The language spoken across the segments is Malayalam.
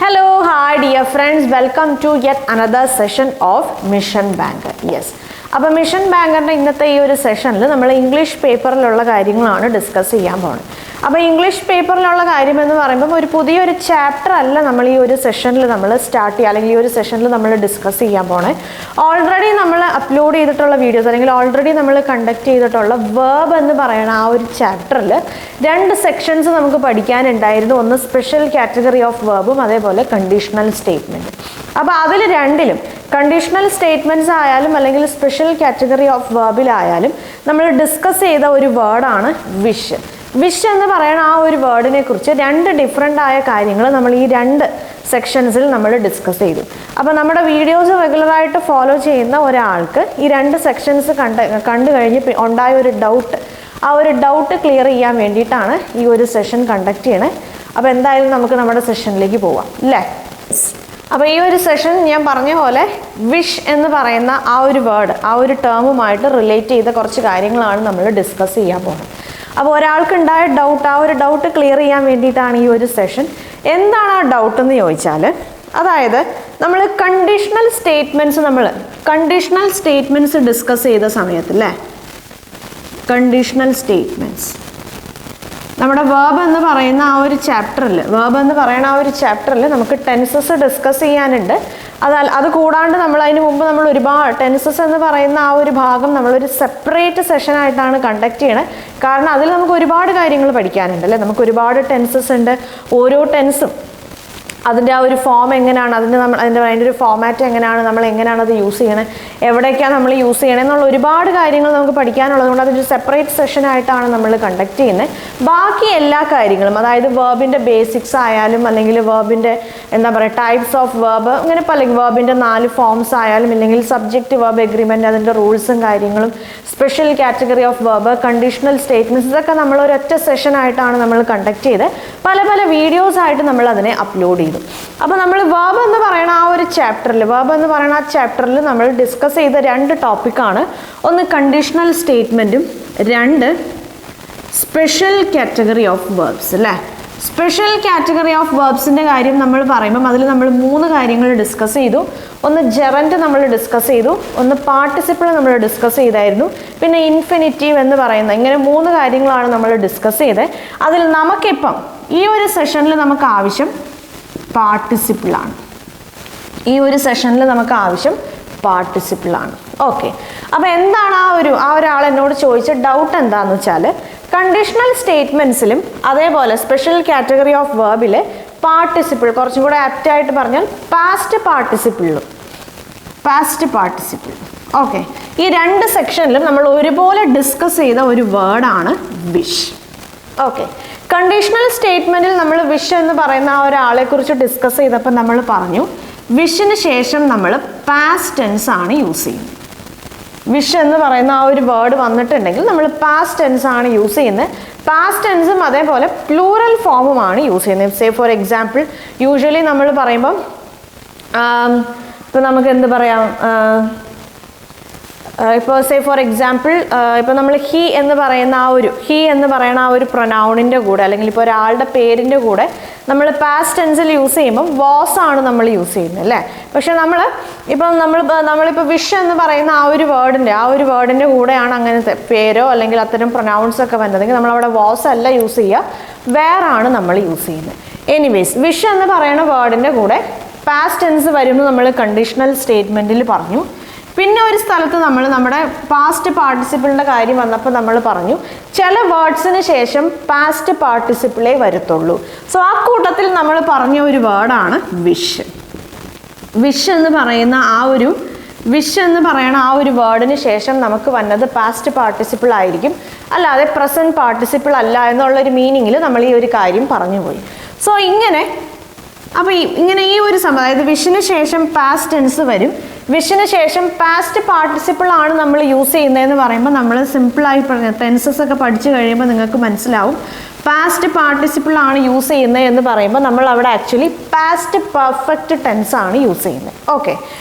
Hello, hi dear friends, welcome to yet another session of Mission Banker. Yes. അപ്പോൾ മിഷൻ ബാങ്കറിൻ്റെ ഇന്നത്തെ ഈ ഒരു സെഷനിൽ നമ്മൾ ഇംഗ്ലീഷ് പേപ്പറിലുള്ള കാര്യങ്ങളാണ് ഡിസ്കസ് ചെയ്യാൻ പോകുന്നത്. അപ്പോൾ ഇംഗ്ലീഷ് പേപ്പറിലുള്ള കാര്യം എന്ന് പറയുമ്പോൾ ഒരു പുതിയൊരു ചാപ്റ്റർ അല്ല നമ്മൾ ഈ ഒരു സെഷനിൽ നമ്മൾ സ്റ്റാർട്ട് ചെയ്യുക, അല്ലെങ്കിൽ ഈ ഒരു സെഷനിൽ നമ്മൾ ഡിസ്കസ് ചെയ്യാൻ പോണേ. ഓൾറെഡി നമ്മൾ അപ്ലോഡ് ചെയ്തിട്ടുള്ള വീഡിയോസ് അല്ലെങ്കിൽ ഓൾറെഡി നമ്മൾ കണ്ടക്ട് ചെയ്തിട്ടുള്ള വേർബ് എന്ന് പറയുന്ന ആ ഒരു ചാപ്റ്ററിൽ രണ്ട് സെക്ഷൻസ് നമുക്ക് പഠിക്കാനുണ്ടായിരുന്നു. ഒന്ന് സ്പെഷ്യൽ കാറ്റഗറി ഓഫ് വേർബും അതേപോലെ കണ്ടീഷണൽ സ്റ്റേറ്റ്മെൻറ്റും. അപ്പോൾ അതിൽ രണ്ടിലും കണ്ടീഷണൽ സ്റ്റേറ്റ്മെൻറ്റ്സ് ആയാലും അല്ലെങ്കിൽ സ്പെഷ്യൽ കാറ്റഗറി ഓഫ് വേർബിലായാലും നമ്മൾ ഡിസ്കസ് ചെയ്ത ഒരു വേർഡാണ് വിഷ്. വിഷ് എന്ന് പറയുന്ന ആ ഒരു വേർഡിനെ കുറിച്ച് രണ്ട് ഡിഫറെൻ്റ് ആയ കാര്യങ്ങൾ നമ്മൾ ഈ രണ്ട് സെക്ഷൻസിൽ നമ്മൾ ഡിസ്കസ് ചെയ്തു. അപ്പോൾ നമ്മുടെ വീഡിയോസ് റെഗുലറായിട്ട് ഫോളോ ചെയ്യുന്ന ഒരാൾക്ക് ഈ രണ്ട് സെക്ഷൻസ് കണ്ടു കഴിഞ്ഞ് ഉണ്ടായ ഒരു ഡൗട്ട്, ആ ഒരു ഡൗട്ട് ക്ലിയർ ചെയ്യാൻ വേണ്ടിയിട്ടാണ് ഈ ഒരു സെഷൻ കണ്ടക്ട് ചെയ്യണേ. അപ്പോൾ എന്തായാലും നമുക്ക് നമ്മുടെ സെഷനിലേക്ക് പോവാം അല്ലേ. അപ്പോൾ ഈ ഒരു സെഷൻ ഞാൻ പറഞ്ഞ പോലെ വിഷ് എന്ന് പറയുന്ന ആ ഒരു വേർഡ്, ആ ഒരു ടേമുമായിട്ട് റിലേറ്റ് ചെയ്ത കുറച്ച് കാര്യങ്ങളാണ് നമ്മൾ ഡിസ്കസ് ചെയ്യാൻ പോകുന്നത്. അപ്പോൾ ഒരാൾക്കുണ്ടായ ഡൗട്ട്, ആ ഒരു ഡൗട്ട് ക്ലിയർ ചെയ്യാൻ വേണ്ടിയിട്ടാണ് ഈ ഒരു സെഷൻ. എന്താണ് ആ ഡൗട്ട് എന്ന് ചോദിച്ചാൽ, അതായത് നമ്മൾ കണ്ടീഷണൽ സ്റ്റേറ്റ്മെൻറ്റ്സ് ഡിസ്കസ് ചെയ്ത സമയത്ത് അല്ലേ, കണ്ടീഷണൽ സ്റ്റേറ്റ്മെൻറ്റ്സ് നമ്മുടെ വേർബ് എന്ന് പറയുന്ന ആ ഒരു ചാപ്റ്ററിൽ നമുക്ക് ടെൻസസ് ഡിസ്കസ് ചെയ്യാനുണ്ട്. അത് കൂടാണ്ട് നമ്മൾ അതിന് മുമ്പ് നമ്മൾ ഒരുപാട് ടെൻസസ് എന്ന് പറയുന്ന ആ ഒരു ഭാഗം നമ്മളൊരു സെപ്പറേറ്റ് സെഷനായിട്ടാണ് കണ്ടക്ട് ചെയ്യണത്. കാരണം അതിൽ നമുക്ക് ഒരുപാട് കാര്യങ്ങൾ പഠിക്കാനുണ്ട് അല്ലേ. നമുക്ക് ഒരുപാട് ടെൻസസ് ഉണ്ട്. ഓരോ ടെൻസും അതിൻ്റെ ആ ഒരു ഫോം എങ്ങനെയാണ്, അതിൻ്റെ ഒരു ഫോമാറ്റ് എങ്ങനെയാണ്, നമ്മൾ എങ്ങനെയാണ് അത് യൂസ് ചെയ്യണത്, എവിടേക്കാണ് നമ്മൾ യൂസ് ചെയ്യണത് എന്നുള്ള ഒരുപാട് കാര്യങ്ങൾ നമുക്ക് പഠിക്കാനുള്ളതുകൊണ്ട് അതൊരു സെപ്പറേറ്റ് സെഷനായിട്ടാണ് നമ്മൾ കണ്ടക്ട് ചെയ്യുന്നത്. ബാക്കി എല്ലാ കാര്യങ്ങളും, അതായത് വേർബിൻ്റെ ബേസിക്സ് ആയാലും അല്ലെങ്കിൽ വേർബിൻ്റെ ടൈപ്സ് ഓഫ് വേർബ്, അങ്ങനെ പല വേർബിൻ്റെ 4 ഫോംസ് ആയാലും ഇല്ലെങ്കിൽ സബ്ജക്റ്റ് വേർബ് എഗ്രിമെൻറ്റ്, അതിൻ്റെ റൂൾസും കാര്യങ്ങളും, special category of verb, conditional statements, ഇതൊക്കെ നമ്മൾ ഒരൊറ്റ സെഷനായിട്ടാണ് നമ്മൾ കണ്ടക്ട് ചെയ്ത് പല വീഡിയോസ് ആയിട്ട് നമ്മൾ അതിനെ അപ്ലോഡ് ചെയ്തു. അപ്പോൾ നമ്മൾ വേർബ് എന്ന് പറയുന്ന ആ ഒരു ചാപ്റ്ററിൽ നമ്മൾ ഡിസ്കസ് ചെയ്ത രണ്ട് ടോപ്പിക്കാണ്. ഒന്ന് കണ്ടീഷണൽ സ്റ്റേറ്റ്മെൻറ്റും, രണ്ട് സ്പെഷ്യൽ കാറ്റഗറി ഓഫ് വേർബ്സ് അല്ലേ. സ്പെഷ്യൽ കാറ്റഗറി ഓഫ് വേർബ്സിൻ്റെ കാര്യം നമ്മൾ പറയുമ്പം അതിൽ നമ്മൾ 3 കാര്യങ്ങൾ ഡിസ്കസ് ചെയ്തു. ഒന്ന് ജെറൻറ്റ് നമ്മൾ ഡിസ്കസ് ചെയ്തു, ഒന്ന് പാർട്ടിസിപ്പിൾ നമ്മൾ ഡിസ്കസ് ചെയ്തായിരുന്നു, പിന്നെ ഇൻഫിനിറ്റീവ് എന്ന് പറയുന്ന, ഇങ്ങനെ 3 കാര്യങ്ങളാണ് നമ്മൾ ഡിസ്കസ് ചെയ്തത്. അതിൽ നമുക്കിപ്പം ഈ ഒരു സെഷനിൽ നമുക്ക് ആവശ്യം പാർട്ടിസിപ്പിളാണ്. ഓക്കെ. അപ്പോൾ എന്താണ് ആ ഒരാൾ എന്നോട് ചോദിച്ച ഡൗട്ട് എന്താണെന്ന് വെച്ചാൽ, കണ്ടീഷണൽ സ്റ്റേറ്റ്മെൻറ്റ്സിലും അതേപോലെ സ്പെഷ്യൽ കാറ്റഗറി ഓഫ് വേർബിൽ പാർട്ടിസിപ്പിൾ, കുറച്ചും കൂടെ ആപ്റ്റായിട്ട് പറഞ്ഞാൽ പാസ്റ്റ് പാർട്ടിസിപ്പിൾ. ഓക്കെ. ഈ രണ്ട് സെക്ഷനിലും നമ്മൾ ഒരുപോലെ ഡിസ്കസ് ചെയ്ത ഒരു വേർഡാണ് വിഷ്. ഓക്കെ. കണ്ടീഷണൽ സ്റ്റേറ്റ്മെൻറ്റിൽ നമ്മൾ വിഷ് എന്ന് പറയുന്ന ആ ഒരാളെ കുറിച്ച് ഡിസ്കസ് ചെയ്തപ്പോൾ നമ്മൾ പറഞ്ഞു, വിഷിന് ശേഷം നമ്മൾ പാസ്റ്റ് ടെൻസ് ആണ് യൂസ് ചെയ്യുന്നത്. വിഷ് എന്ന് പറയുന്ന ആ ഒരു വേർഡ് വന്നിട്ടുണ്ടെങ്കിൽ നമ്മൾ പാസ്റ്റ് ടെൻസ് ആണ് യൂസ് ചെയ്യുന്നത്. പാസ്റ്റ് ടെൻസും അതേപോലെ പ്ലൂറൽ ഫോമുമാണ് യൂസ് ചെയ്യുന്നത്. സേ ഫോർ എക്സാമ്പിൾ, യൂഷ്വലി നമ്മൾ പറയുമ്പം ഇപ്പം നമുക്ക് എന്ത് പറയാം, ഇപ്പോൾ സേ ഫോർ എക്സാമ്പിൾ, ഇപ്പോൾ നമ്മൾ ഹി എന്ന് പറയുന്ന ആ ഒരു പ്രൊനൗണിൻ്റെ കൂടെ അല്ലെങ്കിൽ ഇപ്പോൾ ഒരാളുടെ പേരിൻ്റെ കൂടെ നമ്മൾ പാസ്റ്റ് ടെൻസിൽ യൂസ് ചെയ്യുമ്പം വാസ് ആണ് നമ്മൾ യൂസ് ചെയ്യുന്നത് അല്ലേ. പക്ഷെ നമ്മളിപ്പോൾ വിഷ് എന്ന് പറയുന്ന ആ ഒരു വേർഡിൻ്റെ കൂടെയാണ് അങ്ങനത്തെ പേരോ അല്ലെങ്കിൽ അത്തരം പ്രൊനൗൺസ് ഒക്കെ വന്നതെങ്കിൽ നമ്മളവിടെ വാസ് അല്ല യൂസ് ചെയ്യുക, വേറാണ് നമ്മൾ യൂസ് ചെയ്യുന്നത്. എനിവേസ്, വിഷ് എന്ന് പറയുന്ന വേർഡിൻ്റെ കൂടെ പാസ്റ്റ് ടെൻസ് വരുന്നു നമ്മൾ കണ്ടീഷണൽ സ്റ്റേറ്റ്മെൻറ്റിൽ പറഞ്ഞു. പിന്നെ ഒരു സ്ഥലത്ത് നമ്മുടെ പാസ്റ്റ് പാർട്ടിസിപ്പിളിൻ്റെ കാര്യം വന്നപ്പോൾ നമ്മൾ പറഞ്ഞു, ചില വേർഡ്സിന് ശേഷം പാസ്റ്റ് പാർട്ടിസിപ്പിളേ വരത്തുള്ളൂ. സോ ആ കൂട്ടത്തിൽ നമ്മൾ പറഞ്ഞ ഒരു വേർഡാണ് വിഷ്. വിഷ് എന്ന് പറയുന്ന ആ ഒരു വേർഡിന് ശേഷം നമുക്ക് വന്നത് പാസ്റ്റ് പാർട്ടിസിപ്പിൾ ആയിരിക്കും, അല്ലാതെ പ്രസൻറ്റ് പാർട്ടിസിപ്പിൾ അല്ല എന്നുള്ളൊരു മീനിങ്ങിൽ നമ്മൾ ഈ ഒരു കാര്യം പറഞ്ഞുപോയി. സോ ഇങ്ങനെ ഈ ഒരു സംഭവം, അതായത് വിഷിന് ശേഷം പാസ്റ്റ് ടെൻസ് വരും, വിഷിന് ശേഷം പാസ്റ്റ് പാർട്ടിസിപ്പിൾ ആണ് നമ്മൾ യൂസ് ചെയ്യുന്നതെന്ന് പറയുമ്പോൾ നമ്മൾ സിമ്പിളായി പറഞ്ഞ ടെൻസസ് ഒക്കെ പഠിച്ചു കഴിയുമ്പോൾ നിങ്ങൾക്ക് മനസ്സിലാവും പാസ്റ്റ് പാർട്ടിസിപ്പിൾ ആണ് യൂസ് ചെയ്യുന്നത് എന്ന് പറയുമ്പോൾ നമ്മൾ അവിടെ ആക്ച്വലി പാസ്റ്റ് പെർഫെക്റ്റ് ടെൻസ് ആണ് യൂസ് ചെയ്യുന്നത്. ഓക്കെ,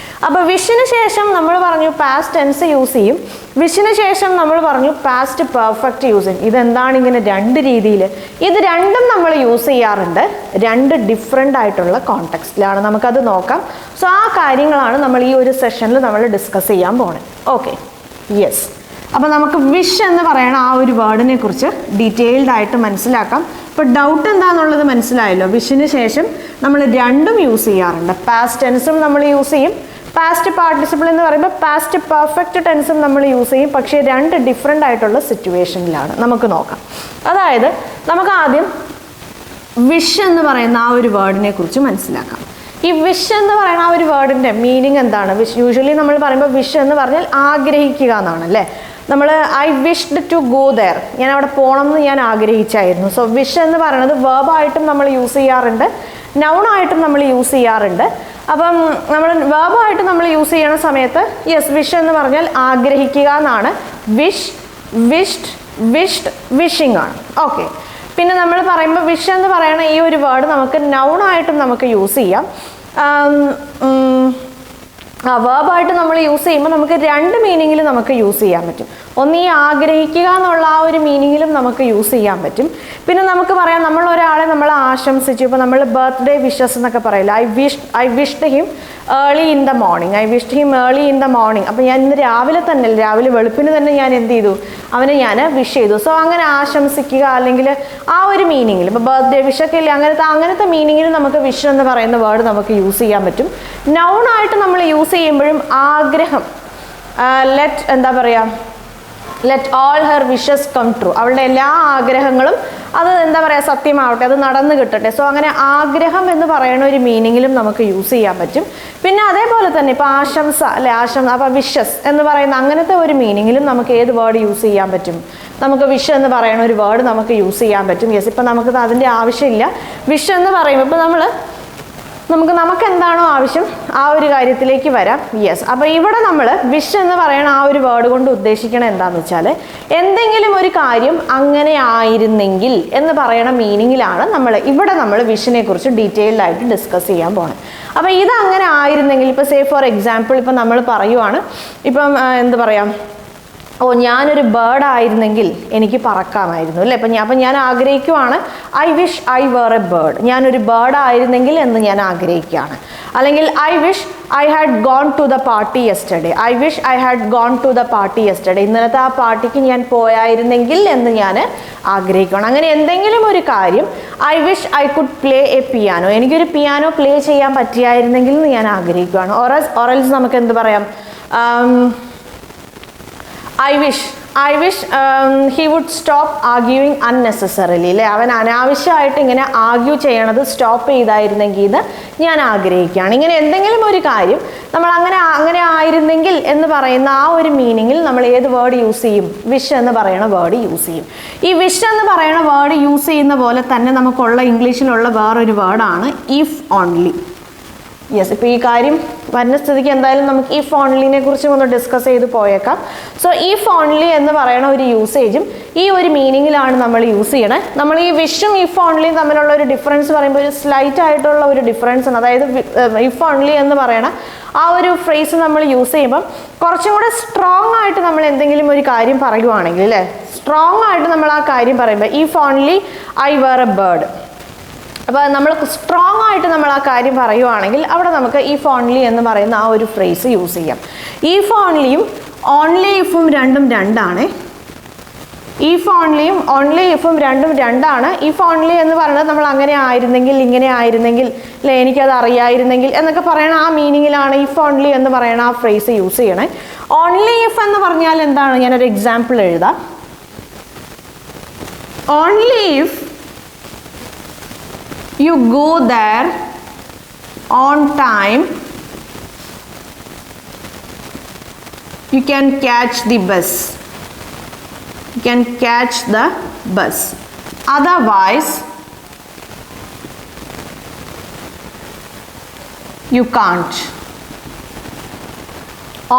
അപ്പോൾ വിഷിന് ശേഷം നമ്മൾ പറഞ്ഞു പാസ്റ്റ് ടെൻസ് യൂസ് ചെയ്യും, വിഷിന് ശേഷം നമ്മൾ പറഞ്ഞു പാസ്റ്റ് പെർഫെക്റ്റ് യൂസ് ചെയ്യും. ഇതെന്താണ് ഇങ്ങനെ രണ്ട് രീതിയിൽ? ഇത് രണ്ടും നമ്മൾ യൂസ് ചെയ്യാറുണ്ട്, രണ്ട് ഡിഫറെൻ്റ് ആയിട്ടുള്ള കോണ്ടെക്സ്റ്റിലാണ്. നമുക്കത് നോക്കാം. സോ ആ കാര്യങ്ങളാണ് നമ്മൾ ഈ ഒരു സെഷനിൽ നമ്മൾ ഡിസ്കസ് ചെയ്യാൻ പോണേ. Okay, yes. അപ്പോൾ നമുക്ക് വിഷ് എന്ന് പറയുന്ന ആ ഒരു വേർഡിനെ കുറിച്ച് ഡീറ്റെയിൽഡ് ആയിട്ട് മനസ്സിലാക്കാം. ഇപ്പോൾ ഡൗട്ട് എന്താണെന്നുള്ളത് മനസ്സിലായല്ലോ. വിഷിന് ശേഷം നമ്മൾ രണ്ടും യൂസ് ചെയ്യാറുണ്ട്. പാസ്റ്റ് ടെൻസും നമ്മൾ യൂസ് ചെയ്യും, പാസ്റ്റ് പാർട്ടിസിപ്പിൾ എന്ന് പറയുമ്പോൾ പാസ്റ്റ് പെർഫെക്റ്റ് ടെൻസും നമ്മൾ യൂസ് ചെയ്യും. പക്ഷേ രണ്ട് ഡിഫറെൻ്റ് ആയിട്ടുള്ള സിറ്റുവേഷനിലാണ്. നമുക്ക് നോക്കാം. അതായത് നമുക്ക് ആദ്യം വിഷ് എന്ന് പറയുന്ന ആ ഒരു വേർഡിനെ കുറിച്ച് മനസ്സിലാക്കാം. ഈ വിഷ് എന്ന് പറയുന്ന ആ ഒരു വേർഡിൻ്റെ മീനിങ് എന്താണ്? യൂഷ്വലി നമ്മൾ പറയുമ്പോൾ വിഷ് എന്ന് പറഞ്ഞാൽ ആഗ്രഹിക്കുക എന്നാണ് അല്ലേ. നമ്മൾ I wished to go there, ഞാൻ അവിടെ പോകണം എന്ന് ഞാൻ ആഗ്രഹിച്ചായിരുന്നു. സോ വിഷ് എന്ന് പറയുന്നത് വേർബായിട്ടും നമ്മൾ യൂസ് ചെയ്യാറുണ്ട്, നൗണായിട്ടും നമ്മൾ യൂസ് ചെയ്യാറുണ്ട്. അപ്പം നമ്മൾ വേർബായിട്ട് നമ്മൾ യൂസ് ചെയ്യണ സമയത്ത് യെസ്, വിഷ് എന്ന് പറഞ്ഞാൽ ആഗ്രഹിക്കുക എന്നാണ്. വിഷ്, വിഷ്ഡ്, വിഷ്ഡ്, വിഷിംഗ് ആണ്. ഓക്കെ, പിന്നെ നമ്മൾ പറയുമ്പോൾ വിഷ് എന്ന് പറയുന്ന ഈ ഒരു വേർഡ് നമുക്ക് നൗണായിട്ടും നമുക്ക് യൂസ് ചെയ്യാം. വേർബായിട്ട് നമ്മൾ യൂസ് ചെയ്യുമ്പോൾ നമുക്ക് രണ്ട് മീനിങ്ങിൽ നമുക്ക് യൂസ് ചെയ്യാൻ പറ്റും. ഒന്ന് ഈ ആഗ്രഹിക്കുക എന്നുള്ള ആ ഒരു മീനിങ്ങിലും നമുക്ക് യൂസ് ചെയ്യാൻ പറ്റും. പിന്നെ നമുക്ക് പറയാം, നമ്മൾ ഒരാളെ നമ്മൾ ആശംസിച്ചു. ഇപ്പോൾ നമ്മൾ ബർത്ത്ഡേ വിഷസ് എന്നൊക്കെ പറയില്ല, I wished him early in the morning, I wished him early in the morning. അപ്പോൾ ഞാൻ ഇന്ന് രാവിലെ തന്നെ, രാവിലെ വെളുപ്പിന് തന്നെ ഞാൻ എന്ത് ചെയ്തു, അവനെ ഞാൻ വിഷ് ചെയ്തു. സോ അങ്ങനെ ആശംസിക്കുക അല്ലെങ്കിൽ ആ ഒരു മീനിങ്ങിൽ, ഇപ്പോൾ ബർത്ത്ഡേ വിഷൊക്കെ ഇല്ലേ, അങ്ങനത്തെ മീനിങ്ങിൽ നമുക്ക് വിഷ് എന്ന് പറയുന്ന വേർഡ് നമുക്ക് യൂസ് ചെയ്യാൻ പറ്റും. നൗണായിട്ട് നമ്മൾ യൂസ് ചെയ്യുമ്പോഴും ആഗ്രഹം, എന്താ പറയുക, let all her wishes come true, അവളുടെ എല്ലാ ആഗ്രഹങ്ങളും അത് എന്താ പറയുക സത്യമാവട്ടെ, അത് നടന്നു കിട്ടട്ടെ. സോ അങ്ങനെ ആഗ്രഹം എന്ന് പറയുന്ന ഒരു മീനിങ്ങിലും നമുക്ക് യൂസ് ചെയ്യാൻ പറ്റും. പിന്നെ അതേപോലെ തന്നെ ഇപ്പോൾ ആശംസ അല്ലെ, അപ്പോൾ വിഷസ് എന്ന് പറയുന്ന അങ്ങനത്തെ ഒരു മീനിങ്ങിലും നമുക്ക് ഏത് വേർഡ് യൂസ് ചെയ്യാൻ പറ്റും? നമുക്ക് വിഷ് എന്ന് പറയുന്ന ഒരു വേർഡ് നമുക്ക് യൂസ് ചെയ്യാൻ പറ്റും. യെസ്, ഇപ്പം നമുക്ക് അതിൻ്റെ ആവശ്യമില്ല. വിഷ് എന്ന് പറയുമ്പോൾ ഇപ്പോൾ നമുക്ക് എന്താണോ ആവശ്യം ആ ഒരു കാര്യത്തിലേക്ക് വരാം. യെസ്, അപ്പോൾ ഇവിടെ നമ്മൾ വിഷ് എന്ന് പറയുന്ന ആ ഒരു വേർഡ് കൊണ്ട് ഉദ്ദേശിക്കണത് എന്താണെന്ന് വെച്ചാൽ എന്തെങ്കിലും ഒരു കാര്യം അങ്ങനെ ആയിരുന്നെങ്കിൽ എന്ന് പറയുന്ന മീനിങ്ങിലാണ് നമ്മൾ വിഷിനെ കുറിച്ച് ഡീറ്റെയിൽഡ് ആയിട്ട് ഡിസ്കസ് ചെയ്യാൻ പോകുന്നത്. അപ്പോൾ ഇത് അങ്ങനെ ആയിരുന്നെങ്കിൽ, ഇപ്പോൾ സേ ഫോർ എക്സാമ്പിൾ ഇപ്പോൾ നമ്മൾ പറയുവാണ്, ഇപ്പം എന്താ പറയുക, ഞാനൊരു ബേർഡ് ആയിരുന്നെങ്കിൽ എനിക്ക് പറക്കാമായിരുന്നു അല്ലേ. അപ്പം ഞാൻ ആഗ്രഹിക്കുവാണ്, I wish I were a bird, ഞാനൊരു ബേർഡ് ആയിരുന്നെങ്കിൽ എന്ന് ഞാൻ ആഗ്രഹിക്കുകയാണ്. അല്ലെങ്കിൽ I wish I had gone to the party yesterday, I wish I had gone to the party yesterday, ഇന്നലത്തെ ആ പാർട്ടിക്ക് ഞാൻ പോയായിരുന്നെങ്കിൽ എന്ന് ഞാൻ ആഗ്രഹിക്കുകയാണ്. അങ്ങനെ എന്തെങ്കിലും ഒരു കാര്യം, I wish I could play A piano, എനിക്കൊരു പിയാനോ പ്ലേ ചെയ്യാൻ പറ്റിയായിരുന്നെങ്കിൽ എന്ന് ഞാൻ ആഗ്രഹിക്കുകയാണ്. ഓറൽസ് നമുക്ക് എന്ത് പറയാം, I wish he would stop arguing unnecessarily അല്ലേ. അവൻ അനാവശ്യമായിട്ട് ഇങ്ങനെ ആർഗ്യൂ ചെയ്യണത് സ്റ്റോപ്പ് ചെയ്തായിരുന്നെങ്കിൽ എന്ന് ഞാൻ ആഗ്രഹിക്കുകയാണ്. ഇങ്ങനെ എന്തെങ്കിലും ഒരു കാര്യം നമ്മൾ അങ്ങനെ ആയിരുന്നെങ്കിൽ എന്ന് പറയുന്ന ആ ഒരു മീനിങ്ങിൽ നമ്മൾ ഏത് വേർഡ് യൂസ് ചെയ്യും? വിഷ് എന്ന് പറയുന്ന വേർഡ് യൂസ് ചെയ്യും. ഈ വിഷ് എന്ന് പറയുന്ന വേർഡ് യൂസ് ചെയ്യുന്ന പോലെ തന്നെ നമുക്കുള്ള ഇംഗ്ലീഷിലുള്ള വേറൊരു വേർഡാണ് ഇഫ് ഓൺലി. യെസ്, ഇപ്പോൾ ഈ കാര്യം വരുന്ന സ്ഥിതിക്ക് എന്തായാലും നമുക്ക് ഇഫ് ഓൺലിനെ കുറിച്ചും ഒന്ന് ഡിസ്കസ് ചെയ്ത് പോയേക്കാം. സോ ഇഫ് ഓൺലി എന്ന് പറയുന്ന ഒരു യൂസേജും ഈ ഒരു മീനിങ്ങിലാണ് നമ്മൾ യൂസ് ചെയ്യണത്. നമ്മൾ ഈ വിഷും ഇഫ് ഓൺലിയും തമ്മിലുള്ള ഒരു ഡിഫറൻസ് പറയുമ്പോൾ ഒരു സ്ലൈറ്റ് ആയിട്ടുള്ള ഒരു ഡിഫറൻസ് ആണ്. അതായത് ഇഫ് ഓൺലി എന്ന് പറയണ ആ ഒരു ഫ്രേസ് നമ്മൾ യൂസ് ചെയ്യുമ്പം കുറച്ചും കൂടെ സ്ട്രോങ് ആയിട്ട് നമ്മൾ എന്തെങ്കിലും ഒരു കാര്യം പറയുവാണെങ്കിൽ അല്ലേ, സ്ട്രോങ് ആയിട്ട് നമ്മൾ ആ കാര്യം പറയുമ്പോൾ if only I were a bird, അപ്പോൾ നമ്മൾ സ്ട്രോങ് ആയിട്ട് നമ്മൾ ആ കാര്യം പറയുവാണെങ്കിൽ അവിടെ നമുക്ക് ഇഫ് ഓൺലി എന്ന് പറയുന്ന ആ ഒരു ഫ്രേസ് യൂസ് ചെയ്യാം. ഇഫ് ഓൺലിയും ഓൺലി ഇഫും രണ്ടും രണ്ടാണ്. ഇഫ് ഓൺലിയും ഓൺലി ഇഫും രണ്ടും രണ്ടാണ്. ഇഫ് ഓൺലി എന്ന് പറയുന്നത് നമ്മൾ അങ്ങനെ ആയിരുന്നെങ്കിൽ, ഇങ്ങനെ ആയിരുന്നെങ്കിൽ അല്ലെ, എനിക്കത് അറിയായിരുന്നെങ്കിൽ എന്നൊക്കെ പറയണ ആ മീനിങ്ങിലാണ് ഇഫ് ഓൺലി എന്ന് പറയുന്ന ആ ഫ്രേസ് യൂസ് ചെയ്യണേ. ഓൺലി ഇഫ് എന്ന് പറഞ്ഞാൽ എന്താണ്? ഞാനൊരു എക്സാമ്പിൾ എഴുതാം. Only if you go there on time, you can catch the bus. You can catch the bus. Otherwise, you can't.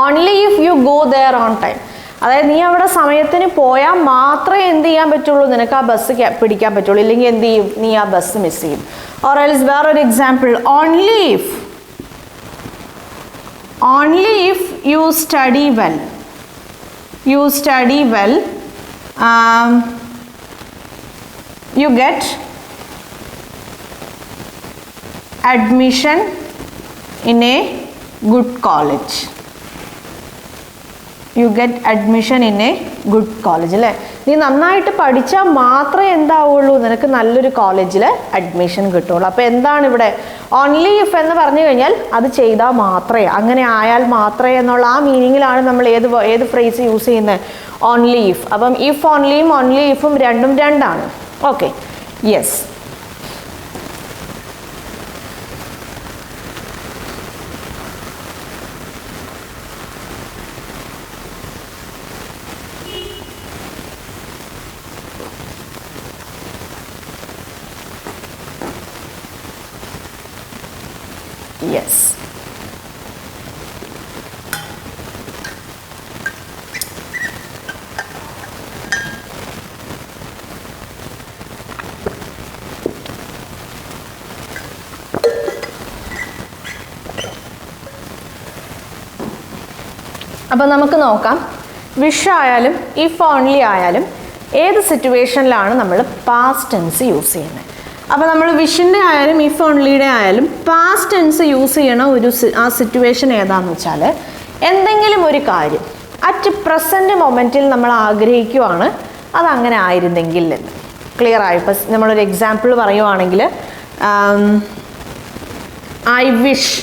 Only if you go there on time. അതായത് നീ അവിടെ സമയത്തിന് പോയാൽ മാത്രമേ എന്ത് ചെയ്യാൻ പറ്റുള്ളൂ, നിനക്ക് ആ ബസ് പിടിക്കാൻ പറ്റുള്ളൂ, ഇല്ലെങ്കിൽ എന്ത് ചെയ്യും, നീ ആ ബസ് മിസ് ചെയ്യും. ഓർ എൽസ് വേറൊരു example, only if you study well you get admission in a good college. അല്ലേ? നീ നന്നായിട്ട് പഠിച്ചാൽ മാത്രമേ എന്താവുള്ളൂ, നിനക്ക് നല്ലൊരു കോളേജിൽ അഡ്മിഷൻ കിട്ടുള്ളൂ. അപ്പോൾ എന്താണ് ഇവിടെ ഓൺലി ഇഫ് എന്ന് പറഞ്ഞു കഴിഞ്ഞാൽ അത് ചെയ്താൽ മാത്രമേ, അങ്ങനെ ആയാൽ മാത്രമേ എന്നുള്ള ആ മീനിങ്ങിലാണ് നമ്മൾ ഏത് ഫ്രേസ് യൂസ് ചെയ്യുന്നത്, ഓൺലി ഇഫ്. അപ്പം ഇഫ് ഓൺലിയും ഓൺലി ഇഫും രണ്ടും രണ്ടാണ്. Okay, yes. Yes. അപ്പോൾ നമുക്ക് നോക്കാം, വിഷ് ആയാലും ഇഫ് ഓൺലി ആയാലും ഏത് സിറ്റുവേഷനിലാണ് നമ്മൾ പാസ്റ്റ് ടെൻസ് യൂസ് ചെയ്യുന്നത്. അപ്പോൾ നമ്മൾ വിഷിൻ്റെ ആയാലും ഇഫ് ഓൺലിയുടെ ആയാലും പാസ്റ്റ് ടെൻസ് യൂസ് ചെയ്യണ ആ സിറ്റുവേഷൻ ഏതാണെന്ന് വെച്ചാൽ, എന്തെങ്കിലും ഒരു കാര്യം അറ്റ് പ്രസൻറ്റ് മൊമെൻറ്റിൽ നമ്മൾ ആഗ്രഹിക്കുവാണ് അതങ്ങനെ ആയിരുന്നെങ്കിൽ എന്ന്. ക്ലിയർ ആയി? ഇപ്പം നമ്മളൊരു എക്സാമ്പിൾ പറയുവാണെങ്കിൽ, I wish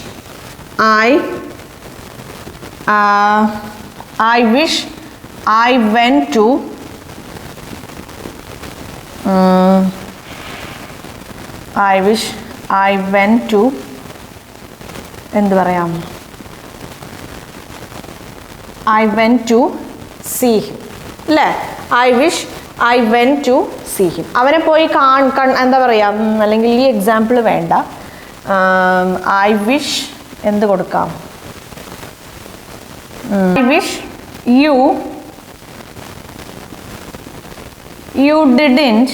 I went to എന്ത് പറയാം, I went to see him അല്ലേ? I wish I went to see him. അവനെ പോയി എന്താ പറയാം, അല്ലെങ്കിൽ ഈ എക്സാമ്പിൾ വേണ്ട, I wish എന്ത് കൊടുക്കാം, I wish you didn't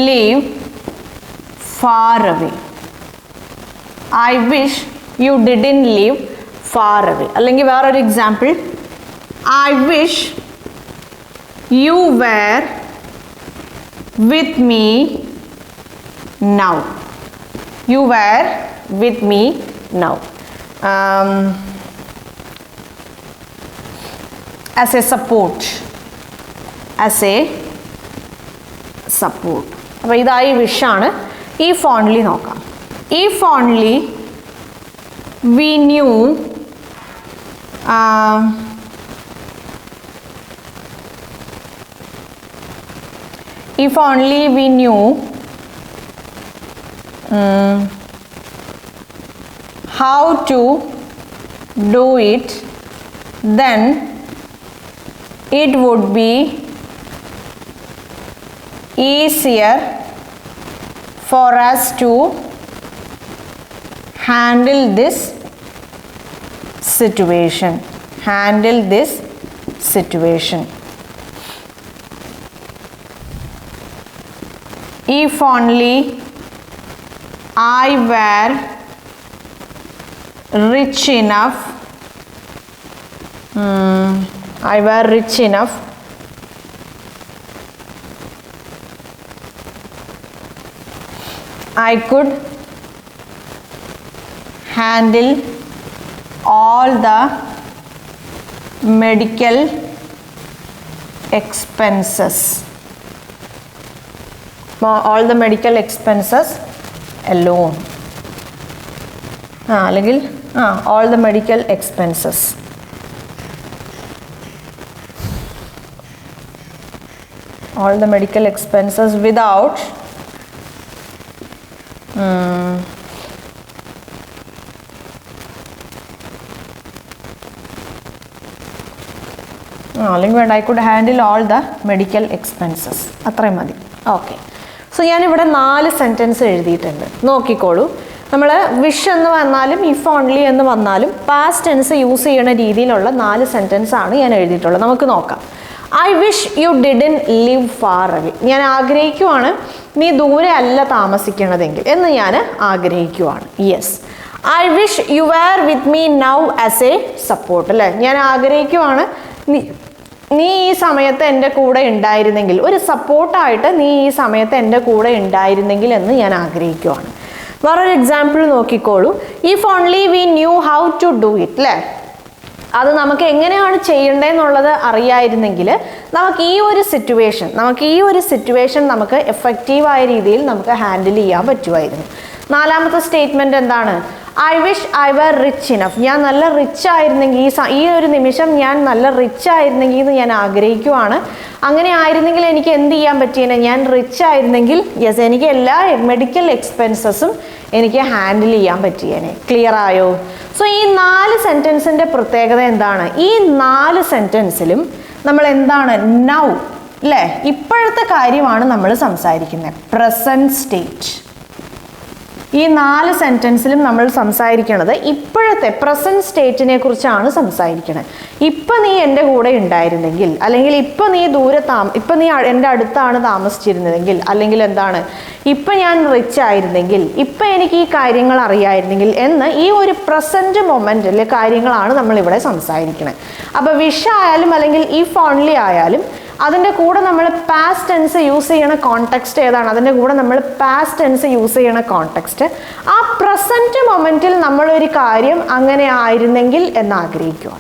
live far away. I wish you didn't live far away. അല്ലെങ്കിൽ വേറൊരു example, I wish you were with me now. You were with me now. As a support. അപ്പോൾ ഇതായി വിഷാണ്. ഇഫ് ഓൺലി നോക്കാം. If only we knew if only we knew how to do it, then it would be easier for us to handle this situation. If only I were rich enough, I could handle all the medical expenses. All the medical expenses alone. അല്ലെങ്കിൽ all the medical expenses. All the medical expenses without അല്ലെങ്കിൽ വേണ്ട, I could handle all the medical expenses. അത്രയും മതി. ഓക്കെ, സോ ഞാനിവിടെ 4 സെൻറ്റൻസ് എഴുതിയിട്ടുണ്ട്, നോക്കിക്കോളൂ. നമ്മൾ വിഷ് എന്ന് വന്നാലും ഇഫ് ഓൺലി എന്ന് വന്നാലും പാസ്റ്റ് ടെൻസ് യൂസ് ചെയ്യുന്ന രീതിയിലുള്ള 4 സെൻറ്റൻസ് ആണ് ഞാൻ എഴുതിയിട്ടുള്ളത്. നമുക്ക് നോക്കാം. I wish you didn't live far away. ഞാൻ ആഗ്രഹിക്കുവാണ് നീ ദൂരെ അല്ല താമസിക്കണതെങ്കിൽ എന്ന് ഞാൻ ആഗ്രഹിക്കുവാണ്. Yes. I wish you were with me now as a support. അല്ലേ, ഞാൻ ആഗ്രഹിക്കുവാണ് നീ ഈ സമയത്ത് എൻ്റെ കൂടെ ഉണ്ടായിരുന്നെങ്കിൽ, ഒരു സപ്പോർട്ടായിട്ട് നീ ഈ സമയത്ത് എൻ്റെ കൂടെ ഉണ്ടായിരുന്നെങ്കിൽ എന്ന് ഞാൻ ആഗ്രഹിക്കുവാണ്. വേറൊരു എക്സാമ്പിൾ നോക്കിക്കോളൂ. If only we knew how to do it. അല്ലേ, അത് നമുക്ക് എങ്ങനെയാണ് ചെയ്യേണ്ടതെന്നുള്ളത് അറിയായിരുന്നെങ്കിൽ നമുക്ക് ഈ ഒരു സിറ്റുവേഷൻ നമുക്ക് എഫക്റ്റീവായ രീതിയിൽ നമുക്ക് ഹാൻഡിൽ ചെയ്യാൻ പറ്റുമായിരുന്നു. 4ാമത്തെ സ്റ്റേറ്റ്മെൻറ്റ് എന്താണ്? I wish I were rich enough. ഞാൻ നല്ല റിച്ച് ആയിരുന്നെങ്കിൽ, ഈ ഒരു നിമിഷം ഞാൻ നല്ല റിച്ച് ആയിരുന്നെങ്കിൽ എന്ന് ഞാൻ ആഗ്രഹിക്കുവാണ്. അങ്ങനെ ആയിരുന്നെങ്കിൽ എനിക്ക് എന്ത് ചെയ്യാൻ പറ്റിയേനെ? ഞാൻ റിച്ച് ആയിരുന്നെങ്കിൽ യെസ്, എനിക്ക് എല്ലാ മെഡിക്കൽ എക്സ്പെൻസസും എനിക്ക് ഹാൻഡിൽ ചെയ്യാൻ പറ്റിയേനെ. ക്ലിയർ ആയോ? സോ ഈ 4 സെൻറ്റൻസിൻ്റെ പ്രത്യേകത എന്താണ്? ഈ 4 സെൻറ്റൻസിലും നമ്മൾ എന്താണ്? നൗ, അല്ലേ, ഇപ്പോഴത്തെ കാര്യമാണ് നമ്മൾ സംസാരിക്കുന്നത്. Present state. ഈ 4 സെൻറ്റൻസിലും നമ്മൾ സംസാരിക്കുന്നത് ഇപ്പോഴത്തെ പ്രസൻറ്റ് സ്റ്റേറ്റിനെ കുറിച്ചാണ് സംസാരിക്കുന്നത്. ഇപ്പം നീ എൻ്റെ കൂടെ ഉണ്ടായിരുന്നെങ്കിൽ, അല്ലെങ്കിൽ ഇപ്പം നീ ഇപ്പം നീ എൻ്റെ അടുത്താണ് താമസിച്ചിരുന്നതെങ്കിൽ, അല്ലെങ്കിൽ എന്താണ്, ഇപ്പം ഞാൻ റിച്ച് ആയിരുന്നെങ്കിൽ, ഇപ്പം എനിക്ക് ഈ കാര്യങ്ങൾ അറിയായിരുന്നെങ്കിൽ എന്ന് ഈ ഒരു പ്രസൻറ്റ് മൊമെൻറ്റിലെ കാര്യങ്ങളാണ് നമ്മളിവിടെ സംസാരിക്കുന്നത്. അപ്പോൾ വിഷ് ആയാലും അല്ലെങ്കിൽ ഇഫ് ഓൺലി ആയാലും അതിൻ്റെ കൂടെ നമ്മൾ പാസ്റ്റ് ടെൻസ് യൂസ് ചെയ്യണ കോണ്ടെക്സ്റ്റ് ഏതാണ്? അതിൻ്റെ കൂടെ നമ്മൾ പാസ്റ്റ് ടെൻസ് യൂസ് ചെയ്യണ കോണ്ടെക്സ്റ്റ് ആ പ്രസൻറ്റ് മൊമെൻറ്റിൽ നമ്മളൊരു കാര്യം അങ്ങനെ ആയിരുന്നെങ്കിൽ എന്ന് ആഗ്രഹിക്കുക.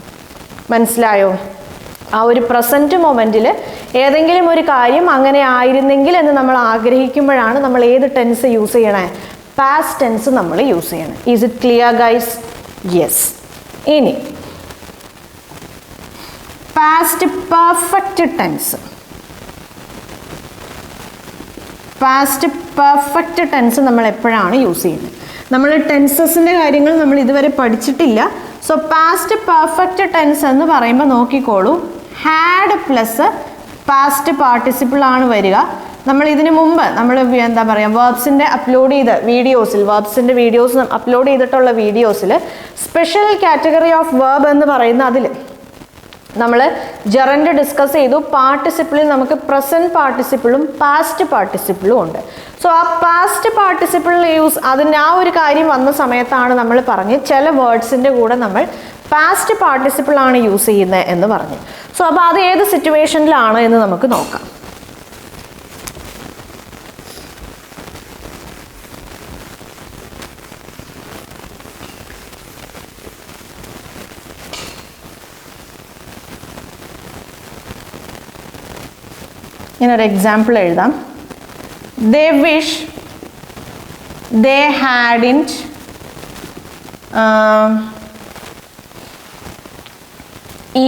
മനസ്സിലായോ? ആ ഒരു പ്രസൻറ്റ് മൊമെൻറ്റിൽ ഏതെങ്കിലും ഒരു കാര്യം അങ്ങനെ ആയിരുന്നെങ്കിൽ എന്ന് നമ്മൾ ആഗ്രഹിക്കുമ്പോഴാണ് നമ്മൾ ഏത് ടെൻസ് യൂസ് ചെയ്യണേ? പാസ്റ്റ് ടെൻസ് നമ്മൾ യൂസ് ചെയ്യണം. Is it clear guys? Yes. ഇനി past perfect tense. Past perfect tense നമ്മൾ എപ്പോഴാണ് യൂസ് ചെയ്യുന്നത്? നമ്മൾ ടെൻസസിൻ്റെ കാര്യങ്ങൾ നമ്മൾ ഇതുവരെ പഠിച്ചിട്ടില്ല. സോ പാസ്റ്റ് പെർഫെക്റ്റ് ടെൻസ് എന്ന് പറയുമ്പോൾ നോക്കിക്കോളൂ, ഹാഡ് പ്ലസ് പാസ്റ്റ് പാർട്ടിസിപ്പിൾ ആണ് വരിക. നമ്മൾ ഇതിനു മുമ്പ് നമ്മൾ എന്താ പറയുക, വേർബ്സിൻ്റെ വേർബ്സിൻ്റെ വീഡിയോസ് അപ്ലോഡ് ചെയ്തിട്ടുള്ള വീഡിയോസിൽ സ്പെഷ്യൽ കാറ്റഗറി ഓഫ് വേർബ് എന്ന് പറയുന്ന അതിൽ നമ്മൾ ജെറൻഡ് ഡിസ്കസ് ചെയ്തു. പാർട്ടിസിപ്പിളിൽ നമുക്ക് പ്രസൻറ്റ് പാർട്ടിസിപ്പിളും പാസ്റ്റ് പാർട്ടിസിപ്പിളും ഉണ്ട്. സോ ആ പാസ്റ്റ് പാർട്ടിസിപ്പിൾ അതിൻ്റെ ആ ഒരു കാര്യം വന്ന സമയത്താണ് നമ്മൾ പറഞ്ഞ് ചില വേർഡ്സിൻ്റെ കൂടെ നമ്മൾ പാസ്റ്റ് പാർട്ടിസിപ്പിൾ ആണ് യൂസ് ചെയ്യുന്നത് എന്ന് പറഞ്ഞു. സോ അപ്പോൾ അത് ഏത് സിറ്റുവേഷനിലാണ് എന്ന് നമുക്ക് നോക്കാം. ഞാനൊരു എക്സാമ്പിൾ എഴുതാം. They wish they hadn't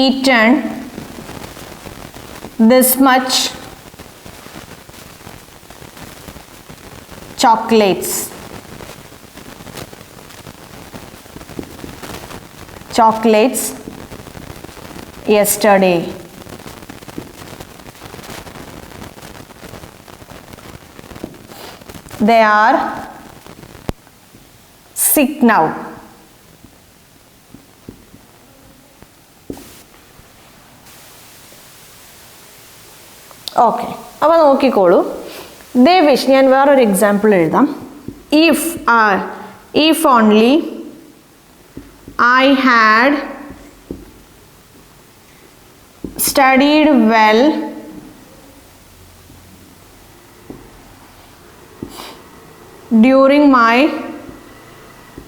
eaten this much chocolates. Yesterday. They are sick now. Okay, അപ്പോൾ നോക്കിക്കോളൂ. ദേ വിഷ്, ഞാൻ വേറൊരു എക്സാമ്പിൾ എഴുതാം. If only I had studied well during my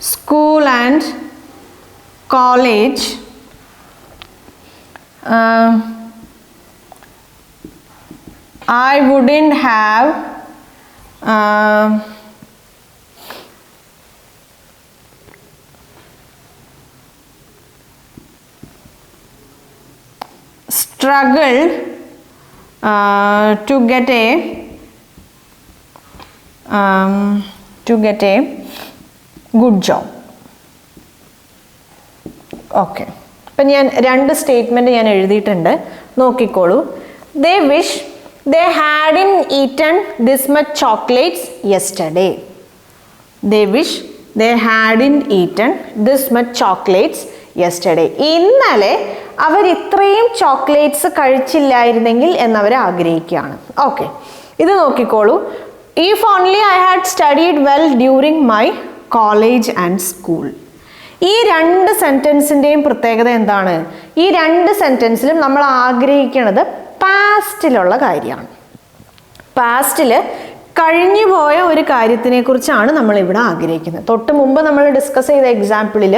school and college, I wouldn't have struggled to get a good job. Okay, അപ്പം ഞാൻ 2 സ്റ്റേറ്റ്മെൻറ്റ് ഞാൻ എഴുതിയിട്ടുണ്ട്, നോക്കിക്കോളൂ. They wish they hadn't eaten this much chocolates yesterday. They wish they hadn't eaten this much chocolates yesterday. ഇന്നലെ അവർ ഇത്രയും ചോക്ലേറ്റ്സ് കഴിച്ചില്ലായിരുന്നെങ്കിൽ എന്നവർ ആഗ്രഹിക്കുകയാണ്. ഓക്കെ, ഇത് നോക്കിക്കോളൂ. If only I had studied well during my college and school. ഈ രണ്ട് സെൻറ്റൻസിൻ്റെയും പ്രത്യേകത എന്താണ്? ഈ രണ്ട് സെൻറ്റൻസിലും നമ്മൾ ആഗ്രഹിക്കുന്നത് പാസ്റ്റിലുള്ള കാര്യമാണ്. പാസ്റ്റിൽ കഴിഞ്ഞു പോയ ഒരു കാര്യത്തിനെ കുറിച്ചാണ് നമ്മൾ ഇവിടെ ആഗ്രഹിക്കുന്നത്. തൊട്ട് മുമ്പ് നമ്മൾ ഡിസ്കസ് ചെയ്ത എക്സാമ്പിളിൽ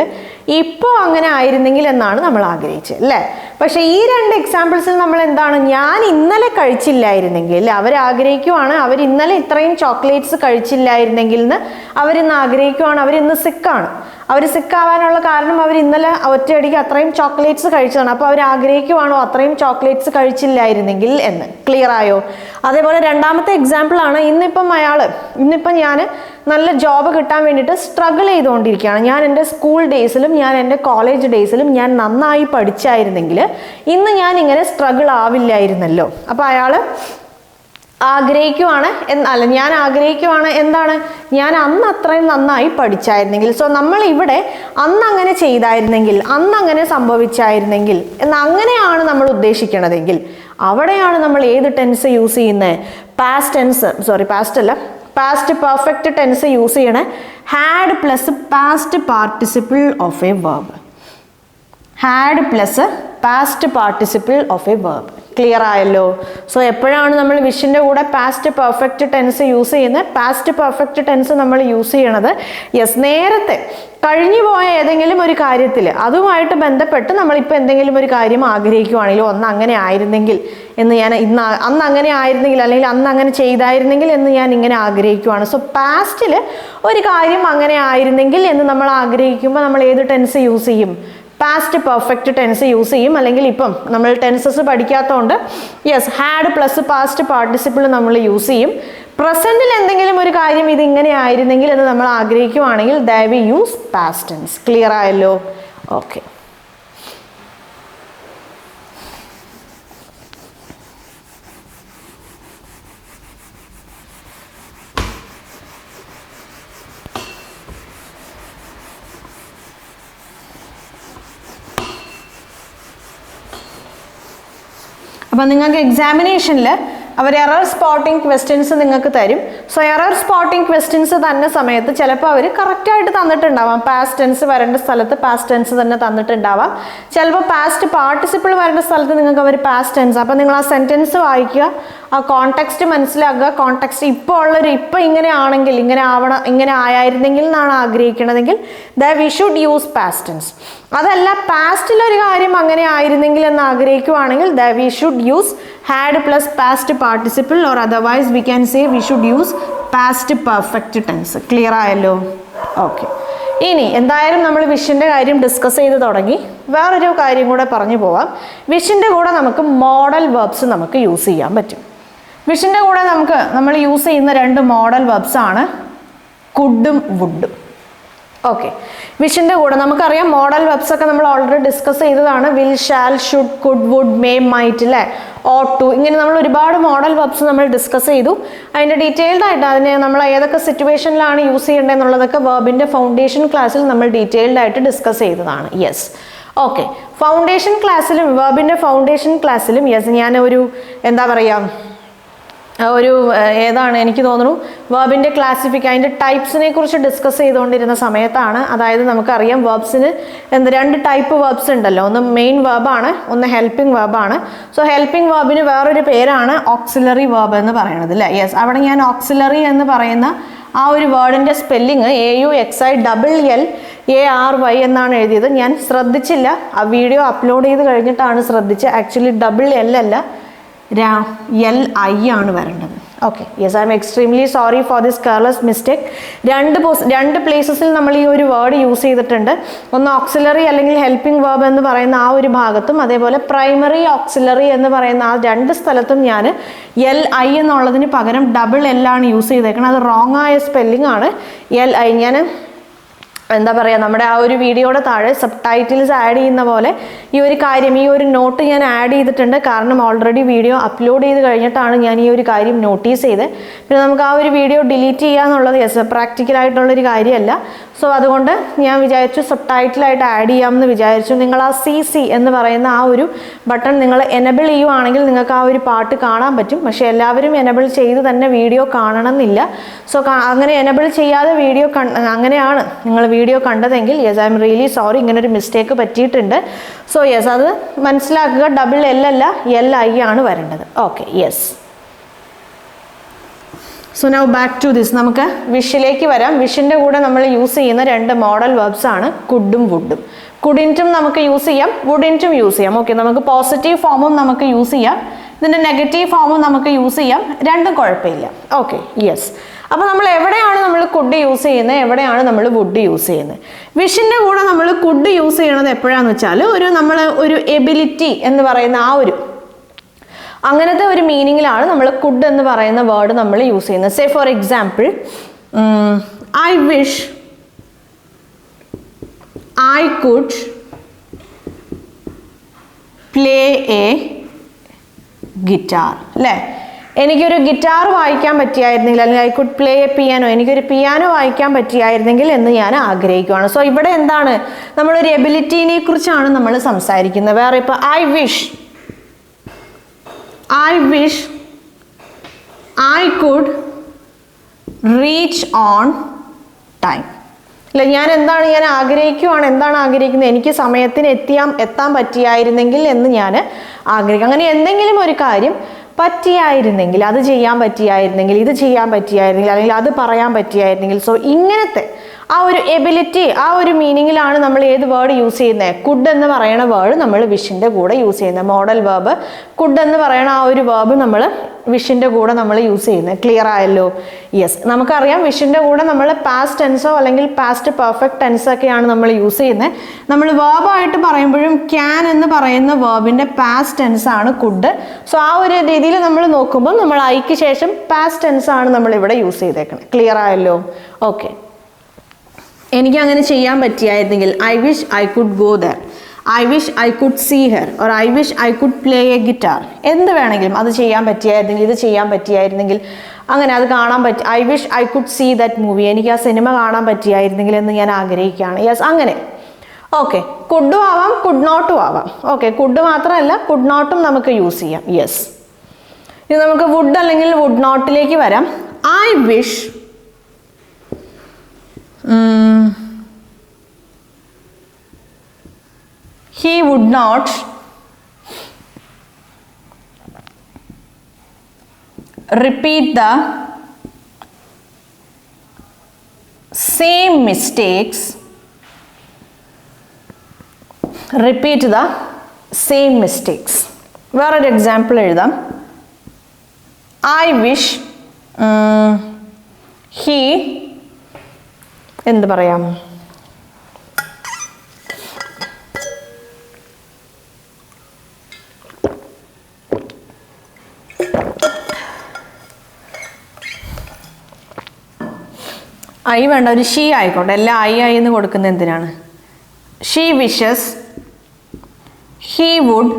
ഇപ്പോൾ അങ്ങനെ ആയിരുന്നെങ്കിൽ എന്നാണ് നമ്മൾ ആഗ്രഹിച്ചത് അല്ലേ? പക്ഷെ ഈ രണ്ട് എക്സാമ്പിൾസിൽ നമ്മൾ എന്താണ്, ഞാൻ ഇന്നലെ കഴിച്ചില്ലായിരുന്നെങ്കിൽ, അവരാഗ്രഹിക്കുവാണ് അവർ ഇന്നലെ ഇത്രയും ചോക്ലേറ്റ്സ് കഴിച്ചില്ലായിരുന്നെങ്കിൽ എന്ന് അവരിന്ന് ആഗ്രഹിക്കുവാണ്. അവരിന്ന് സിക്കാണ്. അവർ സിക്കാവാനുള്ള കാരണം അവർ ഇന്നലെ ഒറ്റയടിക്ക് അത്രയും ചോക്ലേറ്റ്സ് കഴിച്ചതാണ്. അപ്പോൾ അവർ ആഗ്രഹിക്കുവാണോ അത്രയും ചോക്ലേറ്റ്സ് കഴിച്ചില്ലായിരുന്നെങ്കിൽ എന്ന്. ക്ലിയർ ആയോ? അതേപോലെ രണ്ടാമത്തെ എക്സാമ്പിളാണ്, ഇന്നിപ്പം ഞാൻ നല്ല ജോബ് കിട്ടാൻ വേണ്ടിയിട്ട് സ്ട്രഗിൾ ചെയ്തുകൊണ്ടിരിക്കുകയാണ്. ഞാൻ എൻ്റെ സ്കൂൾ ഡേയ്സിലും ഞാൻ എൻ്റെ കോളേജ് ഡേയ്സിലും ഞാൻ നന്നായി പഠിച്ചായിരുന്നെങ്കിൽ ഇന്ന് ഞാൻ ഇങ്ങനെ സ്ട്രഗിൾ ആവില്ലായിരുന്നല്ലോ. അപ്പോൾ അയാൾ ആഗ്രഹിക്കുവാണ് ഞാൻ ആഗ്രഹിക്കുവാണ് എന്താണ്, ഞാൻ അന്ന് അത്രയും നന്നായി പഠിച്ചായിരുന്നെങ്കിൽ. സോ നമ്മൾ ഇവിടെ അന്ന് അങ്ങനെ ചെയ്തായിരുന്നെങ്കിൽ, അന്ന് അങ്ങനെ സംഭവിച്ചായിരുന്നെങ്കിൽ അങ്ങനെയാണ് നമ്മൾ ഉദ്ദേശിക്കണതെങ്കിൽ അവിടെയാണ് നമ്മൾ ഏത് ടെൻസ് യൂസ് ചെയ്യുന്നത്? പാസ്റ്റ് പെർഫെക്റ്റ് ടെൻസ് യൂസ് ചെയ്യണേ. Had plus past participle of A verb. Had plus past participle of A verb. Clear ആയല്ലോ? സോ എപ്പോഴാണ് നമ്മൾ വിഷിൻ്റെ കൂടെ പാസ്റ്റ് പെർഫെക്റ്റ് ടെൻസ് യൂസ് ചെയ്യുന്നത്? പാസ്റ്റ് പെർഫെക്റ്റ് ടെൻസ് നമ്മൾ യൂസ് ചെയ്യണത് നേരത്തെ കഴിഞ്ഞു പോയ ഏതെങ്കിലും ഒരു കാര്യത്തിൽ അതുമായിട്ട് ബന്ധപ്പെട്ട് നമ്മളിപ്പോൾ എന്തെങ്കിലും ഒരു കാര്യം ആഗ്രഹിക്കുവാണെങ്കിലും ഒന്ന് അങ്ങനെ ആയിരുന്നെങ്കിൽ എന്ന് അന്ന് അങ്ങനെ ആയിരുന്നെങ്കിൽ അല്ലെങ്കിൽ അന്ന് അങ്ങനെ ചെയ്തായിരുന്നെങ്കിൽ എന്ന് ഞാൻ ഇങ്ങനെ ആഗ്രഹിക്കുവാണ്. സോ പാസ്റ്റിൽ ഒരു കാര്യം അങ്ങനെ ആയിരുന്നെങ്കിൽ എന്ന് നമ്മൾ ആഗ്രഹിക്കുമ്പോൾ നമ്മൾ ഏത് ടെൻസ് യൂസ് ചെയ്യും? പാസ്റ്റ് പെർഫെക്റ്റ് ടെൻസ് യൂസ് ചെയ്യും. അല്ലെങ്കിൽ ഇപ്പം നമ്മൾ ടെൻസസ് പഠിക്കാത്തതുകൊണ്ട് ഹാഡ് പ്ലസ് പാസ്റ്റ് പാർട്ടിസിപ്പിൾ നമ്മൾ യൂസ് ചെയ്യും. പ്രസന്റിൽ എന്തെങ്കിലും ഒരു കാര്യം ഇത് ഇങ്ങനെ ആയിരുന്നെങ്കിൽ എന്ന് നമ്മൾ ആഗ്രഹിക്കുവാണെങ്കിൽ ദയവ് യൂസ് പാസ്റ്റ് ടെൻസ്. ക്ലിയർ ആയല്ലോ? ഓക്കെ. അപ്പം നിങ്ങൾക്ക് എക്സാമിനേഷനിൽ അവർ എറർ സ്പോട്ടിംഗ് ക്വസ്റ്റ്യൻസ് നിങ്ങൾക്ക് തരും. സോ എറർ സ്പോട്ടിംഗ് ക്വസ്റ്റ്യൻസ് തന്ന സമയത്ത് ചിലപ്പോൾ അവർ കറക്റ്റായിട്ട് തന്നിട്ടുണ്ടാവാം. പാസ്റ്റ് ടെൻസ് വരേണ്ട സ്ഥലത്ത് പാസ്റ്റ് ടെൻസ് തന്നെ തന്നിട്ടുണ്ടാവാം. ചിലപ്പോൾ പാസ്റ്റ് പാർട്ടിസിപ്പിൾ വരേണ്ട സ്ഥലത്ത് നിങ്ങൾക്ക് അവർ പാസ്റ്റ് ടെൻസ്. അപ്പം നിങ്ങൾ ആ സെൻറ്റൻസ് വായിക്കുക, ആ കോണ്ടെക്സ്റ്റ് മനസ്സിലാക്കുക. കോണ്ടെക്സ്റ്റ് ഇപ്പോൾ ഇങ്ങനെ ആണെങ്കിൽ ഇങ്ങനെ ആയിരുന്നെങ്കിൽ എന്നാണ് ആഗ്രഹിക്കണതെങ്കിൽ we should use past tense. അതല്ല പാസ്റ്റിലൊരു കാര്യം അങ്ങനെ ആയിരുന്നെങ്കിൽ എന്ന് ആഗ്രഹിക്കുവാണെങ്കിൽ we should use had plus past participle or otherwise we can say we should use past perfect tense. Clear ആയല്ലോ? ഓക്കെ. ഇനി എന്തായാലും നമ്മൾ വിഷിൻ്റെ കാര്യം ഡിസ്കസ് ചെയ്ത് തുടങ്ങി. വേറൊരു കാര്യം കൂടെ പറഞ്ഞു പോവാം. വിഷിൻ്റെ കൂടെ നമുക്ക് മോഡൽ വെർബ്സ് നമുക്ക് യൂസ് ചെയ്യാൻ പറ്റും. വിഷിൻ്റെ കൂടെ നമ്മൾ യൂസ് ചെയ്യുന്ന രണ്ട് മോഡൽ വെർബ്സ് ആണ് കുഡും വുഡും. ഓക്കെ. വിഷിൻ്റെ കൂടെ നമുക്കറിയാം മോഡൽ വെർബ്സ് ഒക്കെ നമ്മൾ ഓൾറെഡി ഡിസ്കസ് ചെയ്തതാണ്. Will, shall, should, could, would, may, might അല്ലേ, ഓട്ട് ടു, ഇങ്ങനെ നമ്മൾ ഒരുപാട് മോഡൽ വെർബ്സ് നമ്മൾ ഡിസ്കസ് ചെയ്തു. അതിൻ്റെ ഡീറ്റെയിൽഡ് ആയിട്ട് അതിനെ നമ്മൾ ഏതൊക്കെ സിറ്റുവേഷനിലാണ് യൂസ് ചെയ്യേണ്ടതെന്നുള്ളതൊക്കെ വെർബിൻ്റെ ഫൗണ്ടേഷൻ ക്ലാസ്സിൽ നമ്മൾ ഡീറ്റെയിൽഡ് ആയിട്ട് ഡിസ്കസ് ചെയ്തതാണ്. ഓക്കെ. ഫൗണ്ടേഷൻ ക്ലാസ്സിലും വെർബിൻ്റെ ഫൗണ്ടേഷൻ ക്ലാസ്സിലും ഞാൻ ഏതാണ് എനിക്ക് തോന്നുന്നു വെർബിൻ്റെ അതിൻ്റെ ടൈപ്സിനെ കുറിച്ച് ഡിസ്കസ് ചെയ്തുകൊണ്ടിരുന്ന സമയത്താണ്. അതായത് നമുക്കറിയാം വെർബ്സിന് രണ്ട് ടൈപ്പ് വെർബ്സ് ഉണ്ടല്ലോ. ഒന്ന് മെയിൻ വെർബാണ്, ഒന്ന് ഹെൽപ്പിംഗ് വെർബാണ്. സോ ഹെൽപ്പിംഗ് വെർബിന് വേറൊരു പേരാണ് ഓക്സിലറി വെർബ് എന്ന് പറയുന്നത് അല്ലേ? അവിടെ ഞാൻ ഓക്സിലറി എന്ന് പറയുന്ന ആ ഒരു വേർഡിൻ്റെ സ്പെല്ലിങ് AUXILLARY എന്നാണ് എഴുതിയത്. ഞാൻ ശ്രദ്ധിച്ചില്ല, ആ വീഡിയോ അപ്ലോഡ് ചെയ്ത് കഴിഞ്ഞിട്ടാണ് ശ്രദ്ധിച്ചത്. ആക്ച്വലി LL അല്ല, LI ആണ് വരേണ്ടത്. Okay. I am extremely sorry for this careless mistake. രണ്ട് പ്ലേസസിൽ നമ്മൾ ഈ ഒരു വേർഡ് യൂസ് ചെയ്തിട്ടുണ്ട്. ഒന്ന് ഓക്സിലറി അല്ലെങ്കിൽ ഹെൽപ്പിംഗ് വെർബ് എന്ന് പറയുന്ന ആ ഒരു ഭാഗത്തും, അതേപോലെ പ്രൈമറി ഓക്സിലറി എന്ന് പറയുന്ന ആ രണ്ട് സ്ഥലത്തും ഞാൻ LI എന്നുള്ളതിന് പകരം LL ആണ് യൂസ് ചെയ്തേക്കുന്നത്. അത് റോങ് ആയ സ്പെല്ലിംഗ് ആണ്. LI ഞാൻ എന്താ പറയുക, നമ്മുടെ ആ ഒരു വീഡിയോയുടെ താഴെ സബ് ടൈറ്റിൽസ് ആഡ് ചെയ്യുന്ന പോലെ ഈ ഒരു കാര്യം, ഈ ഒരു നോട്ട് ഞാൻ ആഡ് ചെയ്തിട്ടുണ്ട്. കാരണം ഓൾറെഡി വീഡിയോ അപ്ലോഡ് ചെയ്ത് കഴിഞ്ഞിട്ടാണ് ഞാൻ ഈ ഒരു കാര്യം നോട്ടീസ് ചെയ്തത്. പിന്നെ നമുക്ക് ആ ഒരു വീഡിയോ ഡിലീറ്റ് ചെയ്യുക എന്നുള്ളത് പ്രാക്ടിക്കലായിട്ടുള്ളൊരു കാര്യമല്ല. സോ അതുകൊണ്ട് ഞാൻ വിചാരിച്ചു സബ് ടൈറ്റിലായിട്ട് ആഡ് ചെയ്യാമെന്ന് വിചാരിച്ചു. നിങ്ങൾ ആ CC എന്ന് പറയുന്ന ആ ഒരു ബട്ടൺ നിങ്ങൾ എനബിൾ ചെയ്യുവാണെങ്കിൽ നിങ്ങൾക്ക് ആ ഒരു പാട്ട് കാണാൻ പറ്റും. പക്ഷേ എല്ലാവരും എനബിൾ ചെയ്ത് തന്നെ വീഡിയോ കാണണമെന്നില്ല. സോ അങ്ങനെ എനബിൾ ചെയ്യാതെ വീഡിയോ അങ്ങനെയാണ് നിങ്ങൾ വീഡിയോ കണ്ടതെങ്കിൽ yes I am really sorry, ഇങ്ങനൊരു മിസ്റ്റേക്ക് പറ്റിയിട്ടുണ്ട്. സോ യെസ് അത് മനസ്സിലാക്കുക. ഡബിൾ L അല്ല, LI ആണ് വരേണ്ടത്. Okay, yes. So now back to this. നമുക്ക് വിഷിലേക്ക് വരാം. വിഷിൻ്റെ കൂടെ നമ്മൾ യൂസ് ചെയ്യുന്ന 2 മോഡൽ വെർബ്സ് ആണ് കുഡും വുഡും. കുഡിൻറ്റും നമുക്ക് യൂസ് ചെയ്യാം, വുഡിൻറ്റും യൂസ് ചെയ്യാം. ഓക്കെ, നമുക്ക് പോസിറ്റീവ് ഫോമും നമുക്ക് യൂസ് ചെയ്യാം, ഇതിൻ്റെ നെഗറ്റീവ് ഫോമും നമുക്ക് യൂസ് ചെയ്യാം. രണ്ടും കുഴപ്പമില്ല. Okay, yes. അപ്പോൾ നമ്മൾ എവിടെയാണ് നമ്മൾ കുഡ് യൂസ് ചെയ്യുന്നത്, എവിടെയാണ് നമ്മൾ വുഡ് യൂസ് ചെയ്യുന്നത്? വിഷിൻ്റെ കൂടെ നമ്മൾ കുഡ് യൂസ് ചെയ്യണത് എപ്പോഴാണെന്ന് വെച്ചാൽ നമ്മൾ ഒരു എബിലിറ്റി എന്ന് പറയുന്ന ആ ഒരു അങ്ങനത്തെ ഒരു മീനിങ്ങിലാണ് നമ്മൾ കുഡ് എന്ന് പറയുന്ന വേർഡ് നമ്മൾ യൂസ് ചെയ്യുന്നത്. Say for example, I wish I could play a guitar, അല്ലേ? എനിക്കൊരു ഗിറ്റാർ വായിക്കാൻ പറ്റിയായിരുന്നെങ്കിൽ, അല്ലെങ്കിൽ I could play A piano, എനിക്കൊരു പിയാനോ വായിക്കാൻ പറ്റിയായിരുന്നെങ്കിൽ എന്ന് ഞാൻ ആഗ്രഹിക്കുകയാണ്. സോ ഇവിടെ എന്താണ്, നമ്മളൊരു എബിലിറ്റിനെ കുറിച്ചാണ് നമ്മൾ സംസാരിക്കുന്നത്. വേറെ ഇപ്പോൾ I wish I could reach on time. അല്ല, ഞാൻ ആഗ്രഹിക്കുകയാണ്, എന്താണ് ആഗ്രഹിക്കുന്നത്, എനിക്ക് സമയത്തിന് എത്താൻ പറ്റിയായിരുന്നെങ്കിൽ എന്ന് ഞാൻ ആഗ്രഹിക്കും. അങ്ങനെ എന്തെങ്കിലും ഒരു കാര്യം പറ്റിയായിരുന്നെങ്കിൽ, അത് ചെയ്യാൻ പറ്റിയായിരുന്നെങ്കിൽ, ഇത് ചെയ്യാൻ പറ്റിയായിരുന്നെങ്കിൽ, അല്ലെങ്കിൽ അത് പറയാൻ പറ്റിയായിരുന്നെങ്കിൽ. സോ ഇങ്ങനത്തെ ആ ഒരു എബിലിറ്റി, ആ ഒരു മീനിങ്ങിലാണ് നമ്മൾ ഏത് വേർഡ് യൂസ് ചെയ്യുന്നത്? കുഡ് എന്ന് പറയുന്ന വേർഡ് നമ്മൾ വിഷിൻ്റെ കൂടെ യൂസ് ചെയ്യുന്നത്. മോഡൽ വേർബ് കുഡ് എന്ന് പറയുന്ന ആ ഒരു വേർബ് നമ്മൾ വിഷിൻ്റെ കൂടെ നമ്മൾ യൂസ് ചെയ്യുന്നത്. ക്ലിയർ ആയല്ലോ? യെസ്. നമുക്കറിയാം വിഷിൻ്റെ കൂടെ നമ്മൾ പാസ്റ്റ് ടെൻസോ അല്ലെങ്കിൽ പാസ്റ്റ് പെർഫെക്റ്റ് ടെൻസോ ഒക്കെയാണ് നമ്മൾ യൂസ് ചെയ്യുന്നത്. നമ്മൾ വേർബായിട്ട് പറയുമ്പോഴും ക്യാൻ എന്ന് പറയുന്ന വേർബിൻ്റെ പാസ്റ്റ് ടെൻസ് ആണ് കുഡ്. സോ ആ ഒരു രീതിയിൽ നമ്മൾ നോക്കുമ്പോൾ നമ്മൾ ഐക്ക് ശേഷം പാസ്റ്റ് ടെൻസ് ആണ് നമ്മൾ ഇവിടെ യൂസ് ചെയ്തേക്കുന്നത്. ക്ലിയർ ആയല്ലോ? ഓക്കെ. എനിക്ക് അങ്ങനെ ചെയ്യാൻ പറ്റിയായിരുന്നെങ്കിൽ, I wish I could go there, I wish I could see her, or I wish I could play a guitar. എന്ത് വേണമെങ്കിലും, അത് ചെയ്യാൻ പറ്റിയായിരുന്നെങ്കിൽ, ഇത് ചെയ്യാൻ പറ്റിയായിരുന്നെങ്കിൽ, അങ്ങനെ അത് കാണാൻ I wish I could see that movie, എനിക്ക് ആ സിനിമ കാണാൻ പറ്റിയായിരുന്നെങ്കിൽ എന്ന് ഞാൻ ആഗ്രഹിക്കുകയാണ്. യെസ്, അങ്ങനെ. ഓക്കെ, കുഡും ആവാം, കുഡ് നോട്ടും ആവാം. ഓക്കെ, കുഡ് മാത്രമല്ല കുഡ് നോട്ടും നമുക്ക് യൂസ് ചെയ്യാം. യെസ്. ഇനി നമുക്ക് വുഡ് അല്ലെങ്കിൽ വുഡ് നോട്ടിലേക്ക് വരാം. I wish he would not repeat the same mistakes, വേറൊരു എക്സാമ്പിൾ എഴുതാം. ഐ വിഷ് he എന്ത് പറയാം, ഐ വേണ്ട, ഒരു ഷീ ആയിക്കോട്ടെ. എല്ലാം ഐ എന്ന് കൊടുക്കുന്നത് എന്തിനാണ്? She wishes he would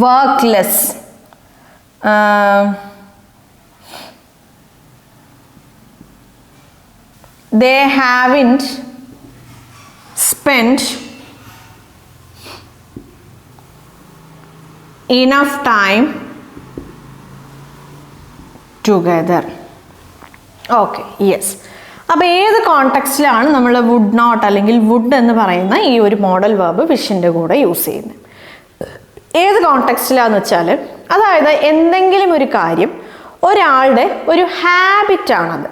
work less, they haven't spent enough time together. Okay, yes. അപ്പോൾ ഏത് കോണ്ടെക്സ്റ്റിലാണ് നമ്മൾ വുഡ് നോട്ട് അല്ലെങ്കിൽ വുഡ് എന്ന് പറയുന്ന ഈ ഒരു മോഡൽ വേർബ് വിഷിൻ്റെ കൂടെ യൂസ് ചെയ്യുന്നത്? ഏത് കോണ്ടെക്സ്റ്റിലാന്ന് വെച്ചാൽ, അതായത് എന്തെങ്കിലും ഒരു കാര്യം ഒരാളുടെ ഒരു ഹാബിറ്റാണത്,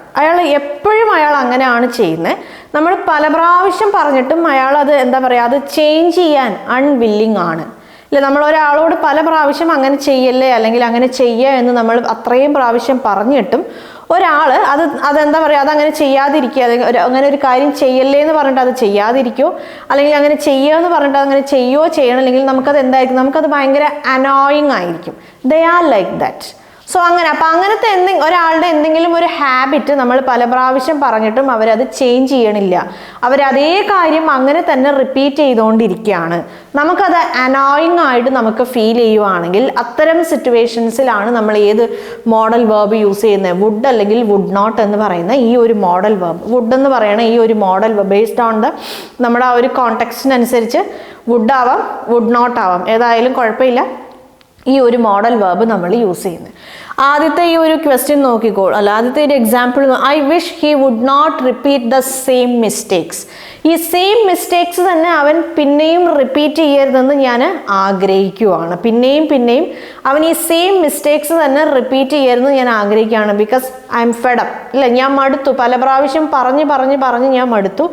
എപ്പോഴും അയാൾ അങ്ങനെയാണ് ചെയ്യുന്നത്. നമ്മൾ പല പ്രാവശ്യം പറഞ്ഞിട്ടും അയാൾ അത് എന്താ പറയുക, അത് ചേഞ്ച് ചെയ്യാൻ അൺവില്ലിങ് ആണ്. ഇല്ല, നമ്മൾ ഒരാളോട് പല പ്രാവശ്യം അങ്ങനെ ചെയ്യല്ലേ അല്ലെങ്കിൽ അങ്ങനെ ചെയ്യുക എന്ന് നമ്മൾ അത്രയും പ്രാവശ്യം പറഞ്ഞിട്ടും ഒരാൾ അതെന്താ പറയുക, അതങ്ങനെ ചെയ്യാതിരിക്കുക, അങ്ങനെ ഒരു കാര്യം ചെയ്യല്ലേ എന്ന് പറഞ്ഞിട്ട് അത് ചെയ്യാതിരിക്കുമോ, അല്ലെങ്കിൽ അങ്ങനെ ചെയ്യുക എന്ന് പറഞ്ഞിട്ട് അങ്ങനെ ചെയ്യുകയോ ചെയ്യണം, അല്ലെങ്കിൽ നമുക്കത് എന്തായിരിക്കും, നമുക്കത് ഭയങ്കര അനോയിങ് ആയിരിക്കും. They are like that. So അങ്ങനെ അപ്പം അങ്ങനത്തെ ഒരാളുടെ എന്തെങ്കിലും ഒരു ഹാബിറ്റ് നമ്മൾ പല പ്രാവശ്യം പറഞ്ഞിട്ടും അവരത് ചേഞ്ച് ചെയ്യണില്ല, അവരതേ കാര്യം അങ്ങനെ തന്നെ റിപ്പീറ്റ് ചെയ്തുകൊണ്ടിരിക്കുകയാണ്, നമുക്കത് അനോയിങ് ആയിട്ട് നമുക്ക് ഫീൽ ചെയ്യുവാണെങ്കിൽ അത്തരം സിറ്റുവേഷൻസിലാണ് നമ്മൾ ഏത് മോഡൽ വേർബ് യൂസ് ചെയ്യുന്നത്, വുഡ് അല്ലെങ്കിൽ വുഡ് നോട്ട് എന്ന് പറയുന്ന ഈ ഒരു മോഡൽ വേർബ്. വുഡ് എന്ന് പറയുന്ന ഈ ഒരു മോഡൽ വേർബ് ബേസ്ഡ് ഓൺ നമ്മുടെ ആ ഒരു കോണ്ടെക്സ്റ്റിനനുസരിച്ച് വുഡ് ആവാം, വുഡ് നോട്ട് ആവാം, ഏതായാലും കുഴപ്പമില്ല, ഈ ഒരു മോഡൽ വേർബ് നമ്മൾ യൂസ് ചെയ്യുന്നത്. ആദ്യത്തെ ഈ ഒരു ക്വസ്റ്റ്യൻ നോക്കിക്കോളൂ, അല്ല ആദ്യത്തെ ഒരു example, I wish he would not repeat the same mistakes. ഈ സെയിം മിസ്റ്റേക്സ് തന്നെ അവൻ പിന്നെയും റിപ്പീറ്റ് ചെയ്യരുതെന്ന് ഞാൻ ആഗ്രഹിക്കുവാണ്. പിന്നെയും പിന്നെയും അവൻ ഈ സെയിം മിസ്റ്റേക്സ് തന്നെ റിപ്പീറ്റ് ചെയ്യരുതെന്ന് ഞാൻ ആഗ്രഹിക്കുകയാണ്. Because I M fed up, ഇല്ല ഞാൻ മടുത്തു, പല പ്രാവശ്യം പറഞ്ഞ് ഞാൻ മടുത്തു,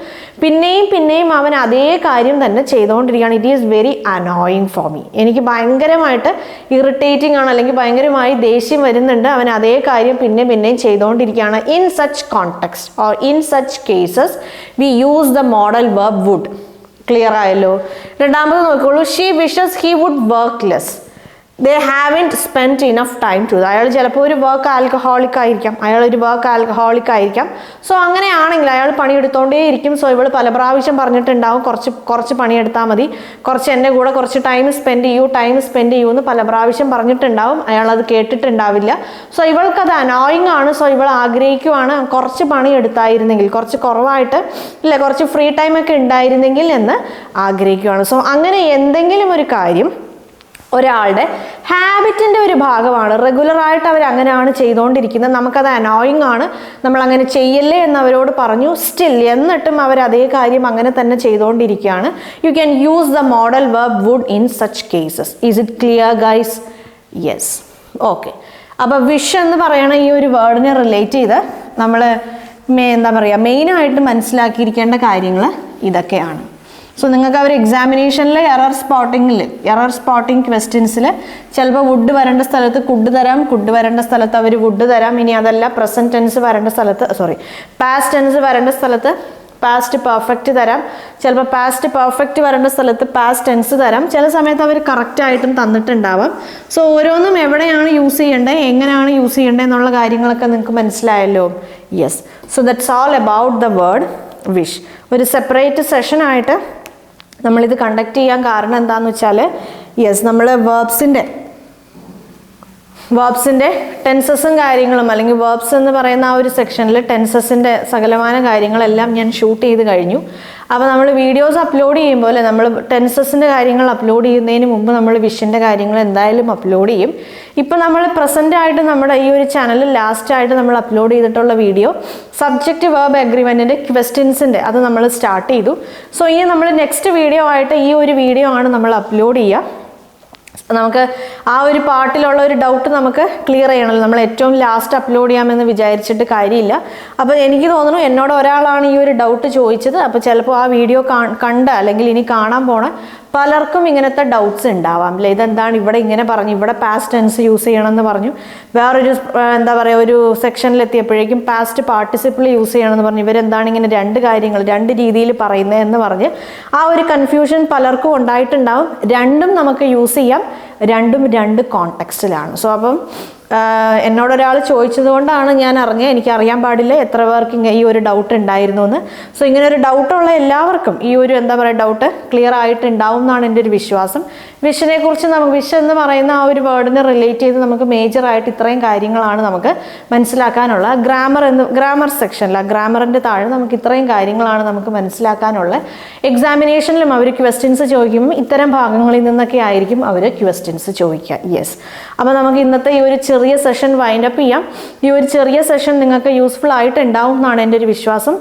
പിന്നെയും പിന്നെയും അവൻ അതേ കാര്യം തന്നെ ചെയ്തുകൊണ്ടിരിക്കുകയാണ്. It is very annoying for me. എനിക്ക് ഭയങ്കരമായിട്ട് ഇറിറ്റേറ്റിംഗ് ആണ്, അല്ലെങ്കിൽ ഭയങ്കരമായി ദേഷ്യം വരുന്നുണ്ട്, അവൻ അതേ കാര്യം പിന്നെയും ചെയ്തുകൊണ്ടിരിക്കുകയാണ്. In such context or in such cases we use the modal verb would. Clear ആയല്ലോ? രണ്ടാമത് നോക്കിക്കോളൂ, she wishes he would work less. They haven't spend enough time to. അയാൾ ചിലപ്പോൾ ഒരു വർക്ക് ആൽക്കഹോളിക് ആയിരിക്കാം. സോ അങ്ങനെയാണെങ്കിൽ അയാൾ പണിയെടുത്തോണ്ടേ ഇരിക്കും. സോ ഇവൾ പല പ്രാവശ്യം പറഞ്ഞിട്ടുണ്ടാവും, കുറച്ച് പണിയെടുത്താൽ മതി, കുറച്ച് എൻ്റെ കൂടെ കുറച്ച് ടൈം സ്പെൻഡ് ചെയ്യൂ എന്ന് പല പ്രാവശ്യം പറഞ്ഞിട്ടുണ്ടാവും. അയാൾ അത് കേട്ടിട്ടുണ്ടാവില്ല. സോ ഇവൾക്കത് അനോയിങ് ആണ്. സോ ഇവൾ ആഗ്രഹിക്കുവാണ് കുറച്ച് പണി എടുത്തായിരുന്നെങ്കിൽ, കുറച്ച് കുറവായിട്ട് ഇല്ല കുറച്ച് ഫ്രീ ടൈം ഒക്കെ ഉണ്ടായിരുന്നെങ്കിൽ എന്ന് ആഗ്രഹിക്കുവാണ്. സോ അങ്ങനെ എന്തെങ്കിലും ഒരു കാര്യം ഒരാളുടെ ഹാബിറ്റിൻ്റെ ഒരു ഭാഗമാണ്, റെഗുലറായിട്ട് അവർ അങ്ങനെയാണ് ചെയ്തുകൊണ്ടിരിക്കുന്നത്, നമുക്കത് അനോയിങ് ആണ്, നമ്മൾ അങ്ങനെ ചെയ്യല്ലേ എന്ന് അവരോട് പറഞ്ഞു, സ്റ്റിൽ എന്നിട്ടും അവർ അതേ കാര്യം അങ്ങനെ തന്നെ ചെയ്തുകൊണ്ടിരിക്കുകയാണ്. You can use the modal verb would in such cases. Is it clear guys? Yes, okay. അപ്പോൾ വിഷ് എന്ന് പറയണ ഈ ഒരു വേർഡിനെ റിലേറ്റ് ചെയ്ത് നമ്മൾ മെയിനായിട്ട് മനസ്സിലാക്കിയിരിക്കേണ്ട കാര്യങ്ങൾ ഇതൊക്കെയാണ്. സോ നിങ്ങൾക്ക് അവർ എക്സാമിനേഷനിൽ എറർ സ്പോട്ടിംഗ് ക്വസ്റ്റ്യൻസിൽ ചിലപ്പോൾ വുഡ് വരേണ്ട സ്ഥലത്ത് കുഡ് തരാം, കുഡ് വരേണ്ട സ്ഥലത്ത് അവർ വുഡ് തരാം. ഇനി അതല്ല പാസ്റ്റ് ടെൻസ് വരേണ്ട സ്ഥലത്ത് പാസ്റ്റ് പെർഫെക്റ്റ് തരാം, ചിലപ്പോൾ പാസ്റ്റ് പെർഫെക്റ്റ് വരേണ്ട സ്ഥലത്ത് പാസ്റ്റ് ടെൻസ് തരാം. ചില സമയത്ത് അവർ കറക്റ്റായിട്ടും തന്നിട്ടുണ്ടാവാം. സോ ഓരോന്നും എവിടെയാണ് യൂസ് ചെയ്യേണ്ടത്, എങ്ങനെയാണ് യൂസ് ചെയ്യേണ്ടത് എന്നുള്ള കാര്യങ്ങളൊക്കെ നിങ്ങൾക്ക് മനസ്സിലായല്ലോ? Yes. So that's all about the word wish. ഒരു സെപ്പറേറ്റ് സെഷനായിട്ട് നമ്മളിത് കണ്ടക്ട് ചെയ്യാൻ കാരണം എന്താണെന്ന് വെച്ചാൽ, നമ്മൾ വേർബ്സിൻ്റെ ടെൻസസും കാര്യങ്ങളും, അല്ലെങ്കിൽ വേർബ്സ് എന്ന് പറയുന്ന ആ ഒരു സെക്ഷനിൽ ടെൻസസിൻ്റെ സകലമാന കാര്യങ്ങളെല്ലാം ഞാൻ ഷൂട്ട് ചെയ്ത് കഴിഞ്ഞു. അപ്പോൾ നമ്മൾ വീഡിയോസ് അപ്ലോഡ് ചെയ്യുമ്പോൾ നമ്മൾ ടെൻസസിൻ്റെ കാര്യങ്ങൾ അപ്ലോഡ് ചെയ്യുന്നതിന് മുമ്പ് നമ്മൾ വിഷിൻ്റെ കാര്യങ്ങൾ എന്തായാലും അപ്ലോഡ് ചെയ്യും. ഇപ്പോൾ നമ്മൾ പ്രസൻ്റായിട്ട് നമ്മുടെ ഈ ഒരു ചാനലിൽ ലാസ്റ്റായിട്ട് നമ്മൾ അപ്ലോഡ് ചെയ്തിട്ടുള്ള വീഡിയോ സബ്ജക്റ്റ് വേർബ് അഗ്രിമെൻറ്റിൻ്റെ ക്വസ്റ്റ്യൻസിൻ്റെ അത് നമ്മൾ സ്റ്റാർട്ട് ചെയ്തു. സോ ഇനി നമ്മൾ നെക്സ്റ്റ് വീഡിയോ ആയിട്ട് ഈ ഒരു വീഡിയോ ആണ് നമ്മൾ അപ്ലോഡ് ചെയ്യുക. നമുക്ക് ആ ഒരു പാർട്ടിലുള്ള ഒരു ഡൗട്ട് നമുക്ക് ക്ലിയർ ചെയ്യണമല്ലോ, നമ്മൾ ഏറ്റവും ലാസ്റ്റ് അപ്ലോഡ് ചെയ്യാമെന്ന് വിചാരിച്ചിട്ട് കാര്യമില്ല. അപ്പോൾ എനിക്ക് തോന്നുന്നു എന്നോട് ഒരാളാണ് ഈ ഒരു ഡൗട്ട് ചോദിച്ചത്. അപ്പോൾ ചിലപ്പോൾ ആ വീഡിയോ കണ്ട അല്ലെങ്കിൽ ഇനി കാണാൻ പോണ പലർക്കും ഇങ്ങനത്തെ ഡൗട്ട്സ് ഉണ്ടാവാം അല്ലേ, ഇതെന്താണ് ഇവിടെ ഇങ്ങനെ പറഞ്ഞു, ഇവിടെ പാസ്റ്റ് ടെൻസ് യൂസ് ചെയ്യണമെന്ന് പറഞ്ഞു, വേറൊരു ഒരു സെക്ഷനിലെത്തിയപ്പോഴേക്കും പാസ്റ്റ് പാർട്ടിസിപ്പിൾ യൂസ് ചെയ്യണമെന്ന് പറഞ്ഞു, ഇവരെന്താണ് ഇങ്ങനെ രണ്ട് രീതിയിൽ പറയുന്നത് എന്ന് പറഞ്ഞ് ആ ഒരു കൺഫ്യൂഷൻ പലർക്കും ഉണ്ടായിട്ടുണ്ടാവും. രണ്ടും നമുക്ക് യൂസ് ചെയ്യാം, രണ്ടും രണ്ട് കോണ്ടെക്സ്റ്റിലാണ്. സോ അപ്പം എന്നോടൊരാൾ ചോദിച്ചത് കൊണ്ടാണ് ഞാൻ അറിഞ്ഞത്, എനിക്കറിയാൻ പാടില്ല എത്ര പേർക്ക് ഈ ഒരു ഡൗട്ട് ഉണ്ടായിരുന്നു എന്ന്. സോ ഇങ്ങനെ ഒരു ഡൗട്ടുള്ള എല്ലാവർക്കും ഈ ഒരു ഡൗട്ട് ക്ലിയർ ആയിട്ടുണ്ടാവും എന്നാണ് എൻ്റെ ഒരു വിശ്വാസം. വിഷിനെ കുറിച്ച് വിഷ് എന്ന് പറയുന്ന ആ ഒരു വേർഡിനെ റിലേറ്റ് ചെയ്ത് നമുക്ക് മേജറായിട്ട് ഇത്രയും കാര്യങ്ങളാണ് നമുക്ക് മനസ്സിലാക്കാനുള്ള. ഗ്രാമർ സെക്ഷനിൽ ഗ്രാമറിൻ്റെ താഴെ നമുക്ക് ഇത്രയും കാര്യങ്ങളാണ് നമുക്ക് മനസ്സിലാക്കാനുള്ള. എക്സാമിനേഷനിലും അവർ ക്വസ്റ്റ്യൻസ് ചോദിക്കുമ്പോൾ ഇത്തരം ഭാഗങ്ങളിൽ നിന്നൊക്കെ ആയിരിക്കും അവർ ക്വസ്റ്റ്യൻസ് ചോദിക്കുക. യെസ്, അപ്പോൾ നമുക്ക് ഇന്നത്തെ ഈ ഒരു ചെറിയ സെഷൻ വൈൻഡ് അപ്പ് ചെയ്യാം. ഈ ഒരു ചെറിയ സെഷൻ നിങ്ങൾക്ക് യൂസ്ഫുൾ ആയിട്ട് ഉണ്ടാവും എന്നാണ് എൻ്റെ ഒരു വിശ്വാസം.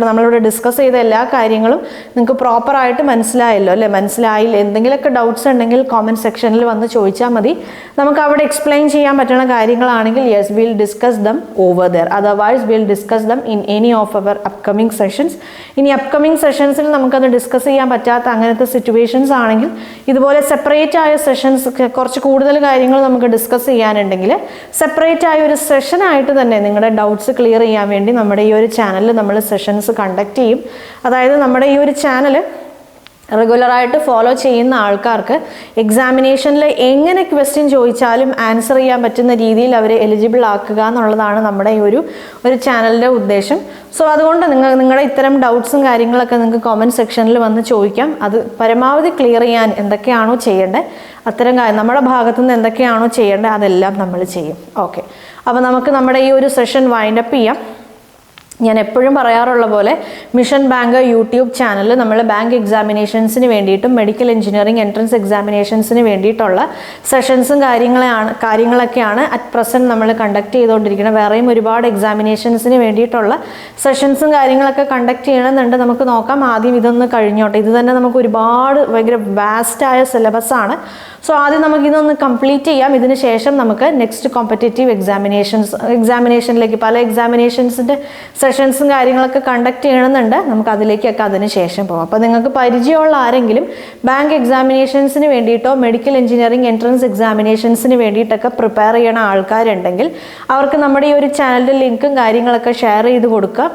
നമ്മളിവിടെ ഡിസ്കസ് ചെയ്ത എല്ലാ കാര്യങ്ങളും നിങ്ങൾക്ക് പ്രോപ്പറായിട്ട് മനസ്സിലായല്ലോ അല്ലേ? മനസ്സിലായില്ല, എന്തെങ്കിലുമൊക്കെ ഡൗട്ട്സ് ഉണ്ടെങ്കിൽ കോമൻറ്റ് സെക്ഷനിൽ വന്ന് ചോദിച്ചാൽ മതി. നമുക്ക് അവിടെ എക്സ്പ്ലെയിൻ ചെയ്യാൻ പറ്റുന്ന കാര്യങ്ങളാണെങ്കിൽ yes, we'll discuss them over there. Otherwise we'll discuss them in any of our upcoming sessions. ഇനി അപ്കമിങ് സെഷൻസിൽ നമുക്കത് ഡിസ്കസ് ചെയ്യാൻ പറ്റാത്ത അങ്ങനത്തെ സിറ്റുവേഷൻസ് ആണെങ്കിൽ ഇതുപോലെ സെപ്പറേറ്റ് ആയ സെഷൻസ് കുറച്ച് കൂടുതൽ കാര്യങ്ങൾ നമുക്ക് ഡിസ്കസ് ചെയ്യാനുണ്ടെങ്കിൽ സെപ്പറേറ്റ് ആയ ഒരു സെഷനായിട്ട് തന്നെ നിങ്ങളുടെ ഡൗട്ട്സ് ക്ലിയർ ചെയ്യാൻ വേണ്ടി നമ്മുടെ ഈ ഒരു ചാനലിൽ നമ്മൾ സെഷൻസ് കണ്ടക്ട് ചെയ്യും. അതായത് നമ്മുടെ ഈ ഒരു ചാനൽ റെഗുലറായിട്ട് ഫോളോ ചെയ്യുന്ന ആൾക്കാർക്ക് എക്സാമിനേഷനിൽ എങ്ങനെ ക്വസ്റ്റ്യൻ ചോദിച്ചാലും ആൻസർ ചെയ്യാൻ പറ്റുന്ന രീതിയിൽ അവരെ എലിജിബിൾ ആക്കുക എന്നുള്ളതാണ് നമ്മുടെ ഈ ഒരു ചാനലിൻ്റെ ഉദ്ദേശം. സോ അതുകൊണ്ട് നിങ്ങളുടെ ഇത്തരം ഡൗട്ട്സും കാര്യങ്ങളൊക്കെ നിങ്ങൾക്ക് കമൻറ്റ് സെക്ഷനിൽ വന്ന് ചോദിക്കാം. അത് പരമാവധി ക്ലിയർ ചെയ്യാൻ എന്തൊക്കെയാണോ ചെയ്യേണ്ടത് അത്തരം നമ്മുടെ ഭാഗത്തുനിന്ന് എന്തൊക്കെയാണോ ചെയ്യേണ്ടത് അതെല്ലാം നമ്മൾ ചെയ്യും. ഓക്കെ, അപ്പോൾ നമുക്ക് നമ്മുടെ ഈ ഒരു സെഷൻ വൈൻഡപ്പ് ചെയ്യാം. ഞാൻ എപ്പോഴും പറയാറുള്ള പോലെ മിഷൻ ബാങ്ക് യൂട്യൂബ് ചാനലിൽ നമ്മൾ ബാങ്ക് എക്സാമിനേഷൻസിന് വേണ്ടിയിട്ടും മെഡിക്കൽ എഞ്ചിനീയറിംഗ് എൻട്രൻസ് എക്സാമിനേഷൻസിന് വേണ്ടിയിട്ടുള്ള സെഷൻസും കാര്യങ്ങളൊക്കെയാണ് അറ്റ് പ്രസൻറ്റ് നമ്മൾ കണ്ടക്ട് ചെയ്തുകൊണ്ടിരിക്കുന്നത്. വേറെയും ഒരുപാട് എക്സാമിനേഷൻസിന് വേണ്ടിയിട്ടുള്ള സെഷൻസും കാര്യങ്ങളൊക്കെ കണ്ടക്ട് ചെയ്യണമെന്നുണ്ട്. നമുക്ക് നോക്കാം. ആദ്യം ഇതൊന്ന് കഴിഞ്ഞോട്ടെ. ഇത് തന്നെ നമുക്ക് ഒരുപാട് ഭയങ്കര വാസ്റ്റായ സിലബസാണ്. സോ ആദ്യം നമുക്കിതൊന്ന് കംപ്ലീറ്റ് ചെയ്യാം. ഇതിന് ശേഷം നമുക്ക് നെക്സ്റ്റ് കോമ്പറ്റേറ്റീവ് എക്സാമിനേഷനിലേക്ക് പല എക്സാമിനേഷൻസിൻ്റെ സെഷൻസും കാര്യങ്ങളൊക്കെ കണ്ടക്ട് ചെയ്യണമെന്നുണ്ട്. നമുക്ക് അതിലേക്കൊക്കെ അതിന് ശേഷം പോകാം. അപ്പോൾ നിങ്ങൾക്ക് പരിചയമുള്ള ആരെങ്കിലും ബാങ്ക് എക്സാമിനേഷൻസിന് വേണ്ടിയിട്ടോ മെഡിക്കൽ എഞ്ചിനീയറിംഗ് എൻട്രൻസ് എക്സാമിനേഷൻസിന് വേണ്ടിയിട്ടൊക്കെ പ്രിപ്പയർ ചെയ്യണ ആൾക്കാരുണ്ടെങ്കിൽ അവർക്ക് നമ്മുടെ ഈ ഒരു ചാനലിൻ്റെ ലിങ്കും കാര്യങ്ങളൊക്കെ ഷെയർ ചെയ്ത് കൊടുക്കുക.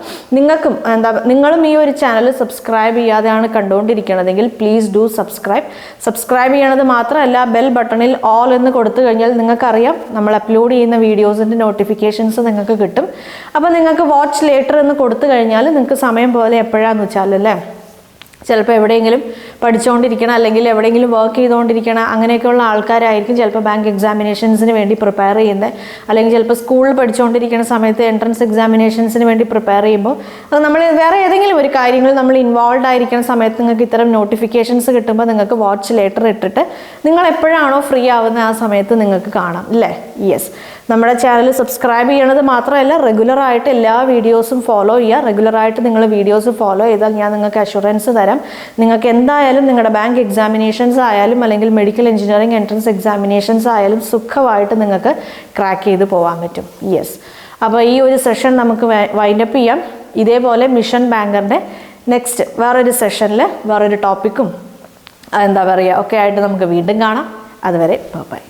നിങ്ങളും ഈ ഒരു ചാനൽ സബ്സ്ക്രൈബ് ചെയ്യാതെയാണ് കണ്ടുകൊണ്ടിരിക്കുന്നതെങ്കിൽ പ്ലീസ് ഡു സബ്സ്ക്രൈബ് ചെയ്യണത് മാത്രമല്ല ബെൽ ബട്ടണിൽ ഓൾ എന്ന് കൊടുത്തു കഴിഞ്ഞാൽ നിങ്ങൾക്കറിയാം നമ്മൾ അപ്ലോഡ് ചെയ്യുന്ന വീഡിയോസിൻ്റെ നോട്ടിഫിക്കേഷൻസ് നിങ്ങൾക്ക് കിട്ടും. അപ്പോൾ നിങ്ങൾക്ക് വാച്ച് ലേറ്റർ എന്ന് കൊടുത്തു കഴിഞ്ഞാൽ നിങ്ങൾക്ക് സമയം പോലെ എപ്പോഴാന്ന് വെച്ചാലല്ലേ, ചിലപ്പോൾ എവിടെയെങ്കിലും പഠിച്ചുകൊണ്ടിരിക്കണം അല്ലെങ്കിൽ എവിടെയെങ്കിലും വർക്ക് ചെയ്തുകൊണ്ടിരിക്കണം അങ്ങനെയൊക്കെയുള്ള ആൾക്കാരായിരിക്കും ചിലപ്പോൾ ബാങ്ക് എക്സാമിനേഷൻസിന് വേണ്ടി പ്രിപ്പയർ ചെയ്യുന്നത്. അല്ലെങ്കിൽ ചിലപ്പോൾ സ്കൂളിൽ പഠിച്ചുകൊണ്ടിരിക്കുന്ന സമയത്ത് എൻട്രൻസ് എക്സാമിനേഷൻസിന് വേണ്ടി പ്രിപ്പയർ ചെയ്യുമ്പോൾ അത് നമ്മൾ വേറെ ഏതെങ്കിലും ഒരു കാര്യങ്ങളിൽ നമ്മൾ ഇൻവോൾവ് ആയിരിക്കുന്ന സമയത്ത് നിങ്ങൾക്ക് ഇത്തരം നോട്ടിഫിക്കേഷൻസ് കിട്ടുമ്പോൾ നിങ്ങൾക്ക് വാച്ച് ലേറ്റർ ഇട്ടിട്ട് നിങ്ങൾ എപ്പോഴാണോ ഫ്രീ ആവുന്ന ആ സമയത്ത് നിങ്ങൾക്ക് കാണാം അല്ലേ. യെസ്, നമ്മുടെ ചാനൽ സബ്സ്ക്രൈബ് ചെയ്യണത് മാത്രമല്ല റെഗുലറായിട്ട് എല്ലാ വീഡിയോസും ഫോളോ ചെയ്യുക. റെഗുലറായിട്ട് നിങ്ങൾ വീഡിയോസ് ഫോളോ ചെയ്താൽ ഞാൻ നിങ്ങൾക്ക് അഷുറൻസ് തരാം. നിങ്ങൾക്ക് എന്തായാലും നിങ്ങളുടെ ബാങ്ക് എക്സാമിനേഷൻസ് ആയാലും അല്ലെങ്കിൽ മെഡിക്കൽ എഞ്ചിനീയറിംഗ് എൻട്രൻസ് എക്സാമിനേഷൻസ് ആയാലും സുഖമായിട്ട് നിങ്ങൾക്ക് ക്രാക്ക് ചെയ്ത് പോകാൻ പറ്റും. യെസ്, അപ്പോൾ ഈ ഒരു സെഷൻ നമുക്ക് വൈൻഡപ്പ് ചെയ്യാം. ഇതേപോലെ മിഷൻ ബാങ്കറിൻ്റെ നെക്സ്റ്റ് വേറൊരു സെഷനിൽ വേറൊരു ടോപ്പിക്കും ഒക്കെ ആയിട്ട് നമുക്ക് വീണ്ടും കാണാം. അതുവരെ ബൈ.